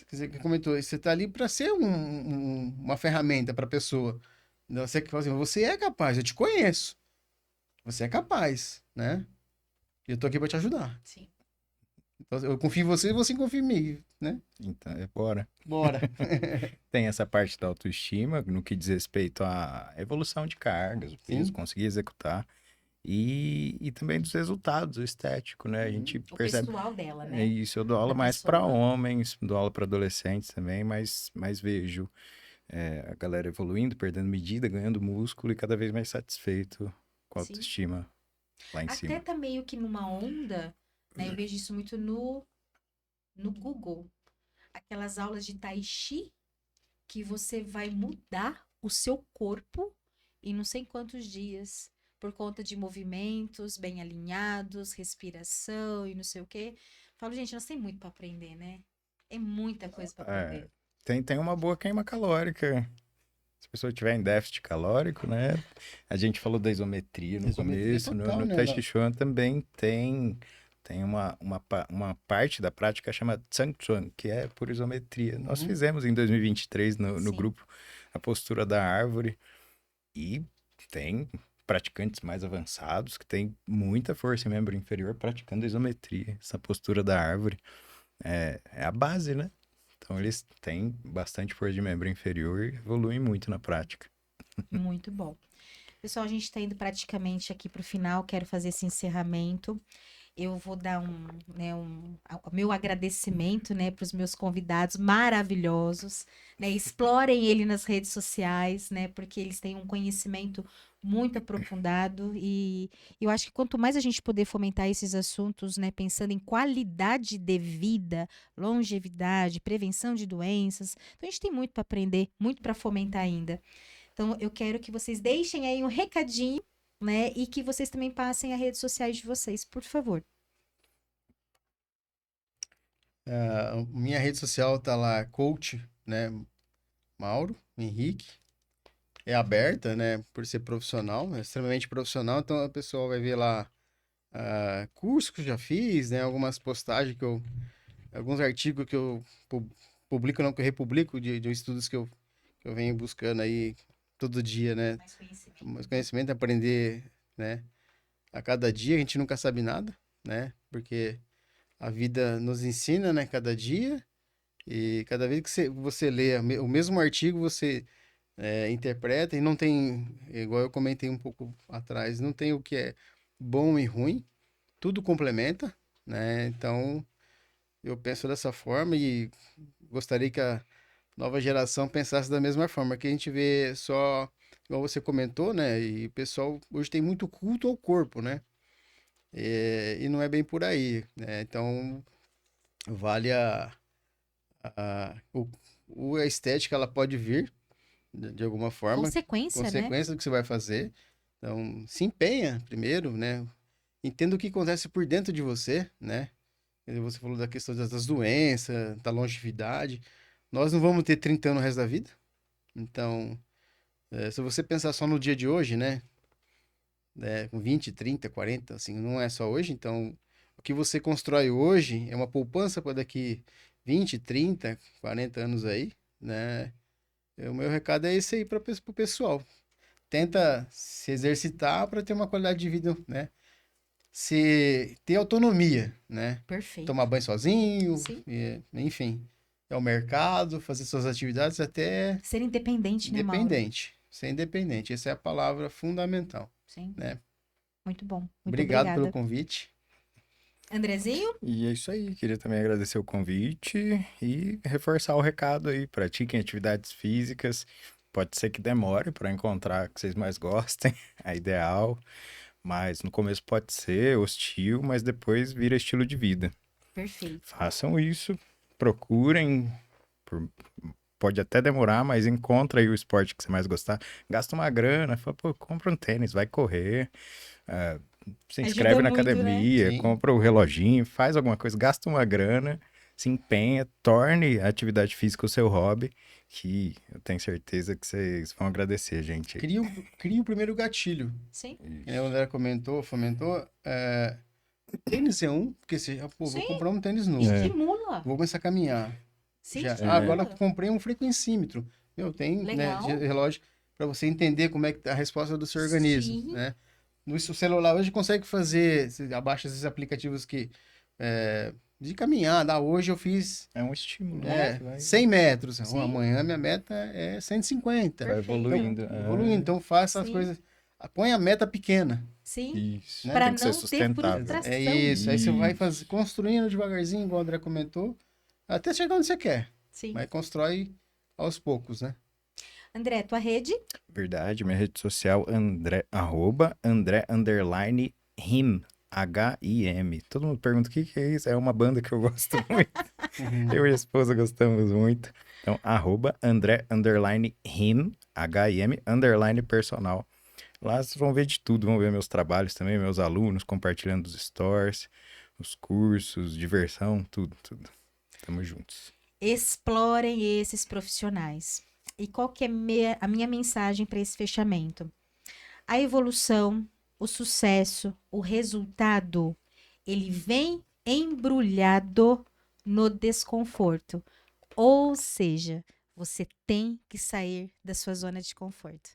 [SPEAKER 1] dizer, que comentou, você tá ali pra ser uma ferramenta pra pessoa. Então, você que fala assim, você é capaz, eu te conheço. Você é capaz, né? E eu tô aqui pra te ajudar.
[SPEAKER 2] Sim.
[SPEAKER 1] Então, eu confio em você e você confia em mim, né?
[SPEAKER 4] Então, bora.
[SPEAKER 1] Bora.
[SPEAKER 4] Tem essa parte da autoestima, no que diz respeito à evolução de cargas, o peso,
[SPEAKER 1] Sim.
[SPEAKER 4] conseguir executar. E também dos resultados, o estético, né? A gente
[SPEAKER 2] O
[SPEAKER 4] percebe.
[SPEAKER 2] pessoal dela,
[SPEAKER 4] É
[SPEAKER 2] né?
[SPEAKER 4] isso, eu dou aula
[SPEAKER 2] Da
[SPEAKER 4] mais para
[SPEAKER 2] pessoa.
[SPEAKER 4] homens, dou aula para adolescentes também, mas vejo a galera evoluindo, perdendo medida, ganhando músculo e cada vez mais satisfeito com a
[SPEAKER 2] Sim.
[SPEAKER 4] autoestima lá em
[SPEAKER 2] Até
[SPEAKER 4] cima.
[SPEAKER 2] tá meio que numa onda, né? Eu vejo isso muito no Google. Aquelas aulas de Tai Chi que você vai mudar o seu corpo em não sei quantos dias, por conta de movimentos bem alinhados, respiração e não sei o quê. Falo, gente, nós temos muito para aprender, né? É muita coisa para aprender.
[SPEAKER 4] Tem uma boa queima calórica. Se a pessoa tiver em déficit calórico, né? A gente falou da isometria no
[SPEAKER 1] Isometria
[SPEAKER 4] começo,
[SPEAKER 1] total,
[SPEAKER 4] no
[SPEAKER 1] né?
[SPEAKER 4] Tai Chi Chuan também tem uma parte da prática chama Tsang Chuan, que é por isometria. Nós fizemos em 2023 no
[SPEAKER 2] Sim.
[SPEAKER 4] grupo a postura da árvore e tem praticantes mais avançados que têm muita força em membro inferior praticando isometria. Essa postura da árvore é a base, né? Então eles têm bastante força de membro inferior e evoluem muito na prática.
[SPEAKER 2] Muito bom. Pessoal, a gente está indo praticamente aqui para o final. Quero fazer esse encerramento. Eu vou dar o meu agradecimento, né, para os meus convidados maravilhosos, né? Explorem ele nas redes sociais, né, porque eles têm um conhecimento muito aprofundado e eu acho que quanto mais a gente puder fomentar esses assuntos, né, pensando em qualidade de vida, longevidade, prevenção de doenças, então a gente tem muito para aprender, muito para fomentar ainda. Então eu quero que vocês deixem aí um recadinho, né? E que vocês também passem as redes sociais de vocês, por favor.
[SPEAKER 1] Minha rede social tá lá, coach, né? Mauro Henrique. É aberta, né? Por ser profissional, é extremamente profissional. Então a pessoa vai ver lá cursos que eu já fiz, né? Algumas postagens alguns artigos que eu publico, não que eu republico, de estudos que eu venho buscando aí todo dia, né?
[SPEAKER 2] Mais conhecimento.
[SPEAKER 1] Mais conhecimento, aprender, né? A cada dia a gente nunca sabe nada, né? Porque a vida nos ensina, né? Cada dia. E cada vez que você lê o mesmo artigo, você interpreta e não tem, igual eu comentei um pouco atrás, não tem o que é bom e ruim, tudo complementa, né? Então, eu penso dessa forma e gostaria que a nova geração pensasse da mesma forma, que a gente vê só, igual você comentou, né? E o pessoal hoje tem muito culto ao corpo, né? E não é bem por aí, né? Então, vale a estética, ela pode vir de alguma forma,
[SPEAKER 2] Consequência, né?
[SPEAKER 1] consequência do que você vai fazer. Então, se empenha primeiro, né? Entenda o que acontece por dentro de você, né? Você falou da questão das doenças, da longevidade. Nós não vamos ter 30 anos o resto da vida. Então, se você pensar só no dia de hoje, né? Com 20, 30, 40, assim, não é só hoje. Então, o que você constrói hoje é uma poupança para daqui 20, 30, 40 anos aí, né? O meu recado é esse aí para o pessoal. Tenta se exercitar para ter uma qualidade de vida, né? Ter autonomia, né?
[SPEAKER 2] Perfeito.
[SPEAKER 1] Tomar banho sozinho,
[SPEAKER 2] Sim.
[SPEAKER 1] enfim. Ir ao mercado, fazer suas atividades até
[SPEAKER 2] Ser independente, né, Mauro?
[SPEAKER 1] independente. Ser independente. Essa é a palavra fundamental,
[SPEAKER 2] Sim.
[SPEAKER 1] né?
[SPEAKER 2] Muito bom. Muito
[SPEAKER 1] Obrigado pelo
[SPEAKER 2] obrigada.
[SPEAKER 1] convite.
[SPEAKER 2] Andrezinho?
[SPEAKER 4] E é isso aí, queria também agradecer o convite e reforçar o recado aí, pratiquem atividades físicas, pode ser que demore para encontrar o que vocês mais gostem, é ideal, mas no começo pode ser hostil, mas depois vira estilo de vida.
[SPEAKER 2] Perfeito.
[SPEAKER 4] Façam isso, procurem, pode até demorar, mas encontra aí o esporte que você mais gostar, gasta uma grana, fala, pô, compra um tênis, vai correr, se
[SPEAKER 2] Ajuda
[SPEAKER 4] inscreve na
[SPEAKER 2] muito, né?
[SPEAKER 4] academia,
[SPEAKER 1] Sim.
[SPEAKER 4] compra o reloginho, faz alguma coisa, gasta uma grana, se empenha, torne a atividade física o seu hobby, que eu tenho certeza que vocês vão agradecer, gente.
[SPEAKER 1] Cria o primeiro gatilho.
[SPEAKER 2] Sim.
[SPEAKER 1] Que nem o André fomentou. Tênis é um, porque você, vou
[SPEAKER 2] Sim.
[SPEAKER 1] comprar um tênis novo.
[SPEAKER 2] Estimula.
[SPEAKER 1] Vou começar a caminhar.
[SPEAKER 2] Sim,
[SPEAKER 1] Já,
[SPEAKER 2] estimula.
[SPEAKER 1] agora eu comprei um frequencímetro. Tem, né,
[SPEAKER 2] Legal.
[SPEAKER 1] de relógio para você entender como é que tá a resposta do seu organismo,
[SPEAKER 2] Sim.
[SPEAKER 1] né? No seu celular hoje consegue fazer, você abaixa esses aplicativos que de caminhada. Hoje eu fiz
[SPEAKER 4] É um estímulo, né?
[SPEAKER 1] 100 metros.
[SPEAKER 2] Sim.
[SPEAKER 1] Amanhã minha meta é 150.
[SPEAKER 4] Vai
[SPEAKER 2] Perfeito.
[SPEAKER 4] evoluindo.
[SPEAKER 1] Evoluindo, então faça as
[SPEAKER 2] Sim.
[SPEAKER 1] coisas. Põe a meta pequena.
[SPEAKER 2] Sim.
[SPEAKER 4] Isso,
[SPEAKER 1] Né?
[SPEAKER 2] Para
[SPEAKER 4] tem que ser
[SPEAKER 2] não ter
[SPEAKER 4] sustentável.
[SPEAKER 2] frustração.
[SPEAKER 1] É isso. Aí você vai
[SPEAKER 4] Isso.
[SPEAKER 1] construindo devagarzinho, igual o André comentou, até chegar onde você quer.
[SPEAKER 2] Sim.
[SPEAKER 1] Mas constrói aos poucos, né?
[SPEAKER 2] André, tua rede?
[SPEAKER 4] Verdade, minha rede social @André_Him, H-I-M. Todo mundo pergunta o que é isso? É uma banda que eu gosto muito. Eu e a esposa gostamos muito. Então, @André_Him, H-I-M, _personal. Lá vocês vão ver de tudo, vão ver meus trabalhos também, meus alunos compartilhando os stories, os cursos, diversão, tudo. Tamo juntos.
[SPEAKER 2] Explorem esses profissionais. E qual que é a minha mensagem para esse fechamento? A evolução, o sucesso, o resultado, ele vem embrulhado no desconforto. Ou seja, você tem que sair da sua zona de conforto.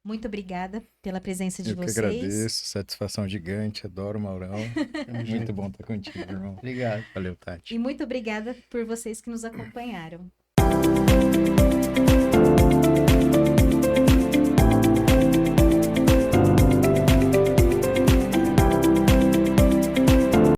[SPEAKER 2] Muito obrigada pela presença de
[SPEAKER 4] Eu que
[SPEAKER 2] vocês.
[SPEAKER 4] agradeço, satisfação gigante, adoro o Maurão. Muito bom estar contigo, irmão.
[SPEAKER 1] Obrigado.
[SPEAKER 4] Valeu, Tati.
[SPEAKER 2] E muito obrigada por vocês que nos acompanharam.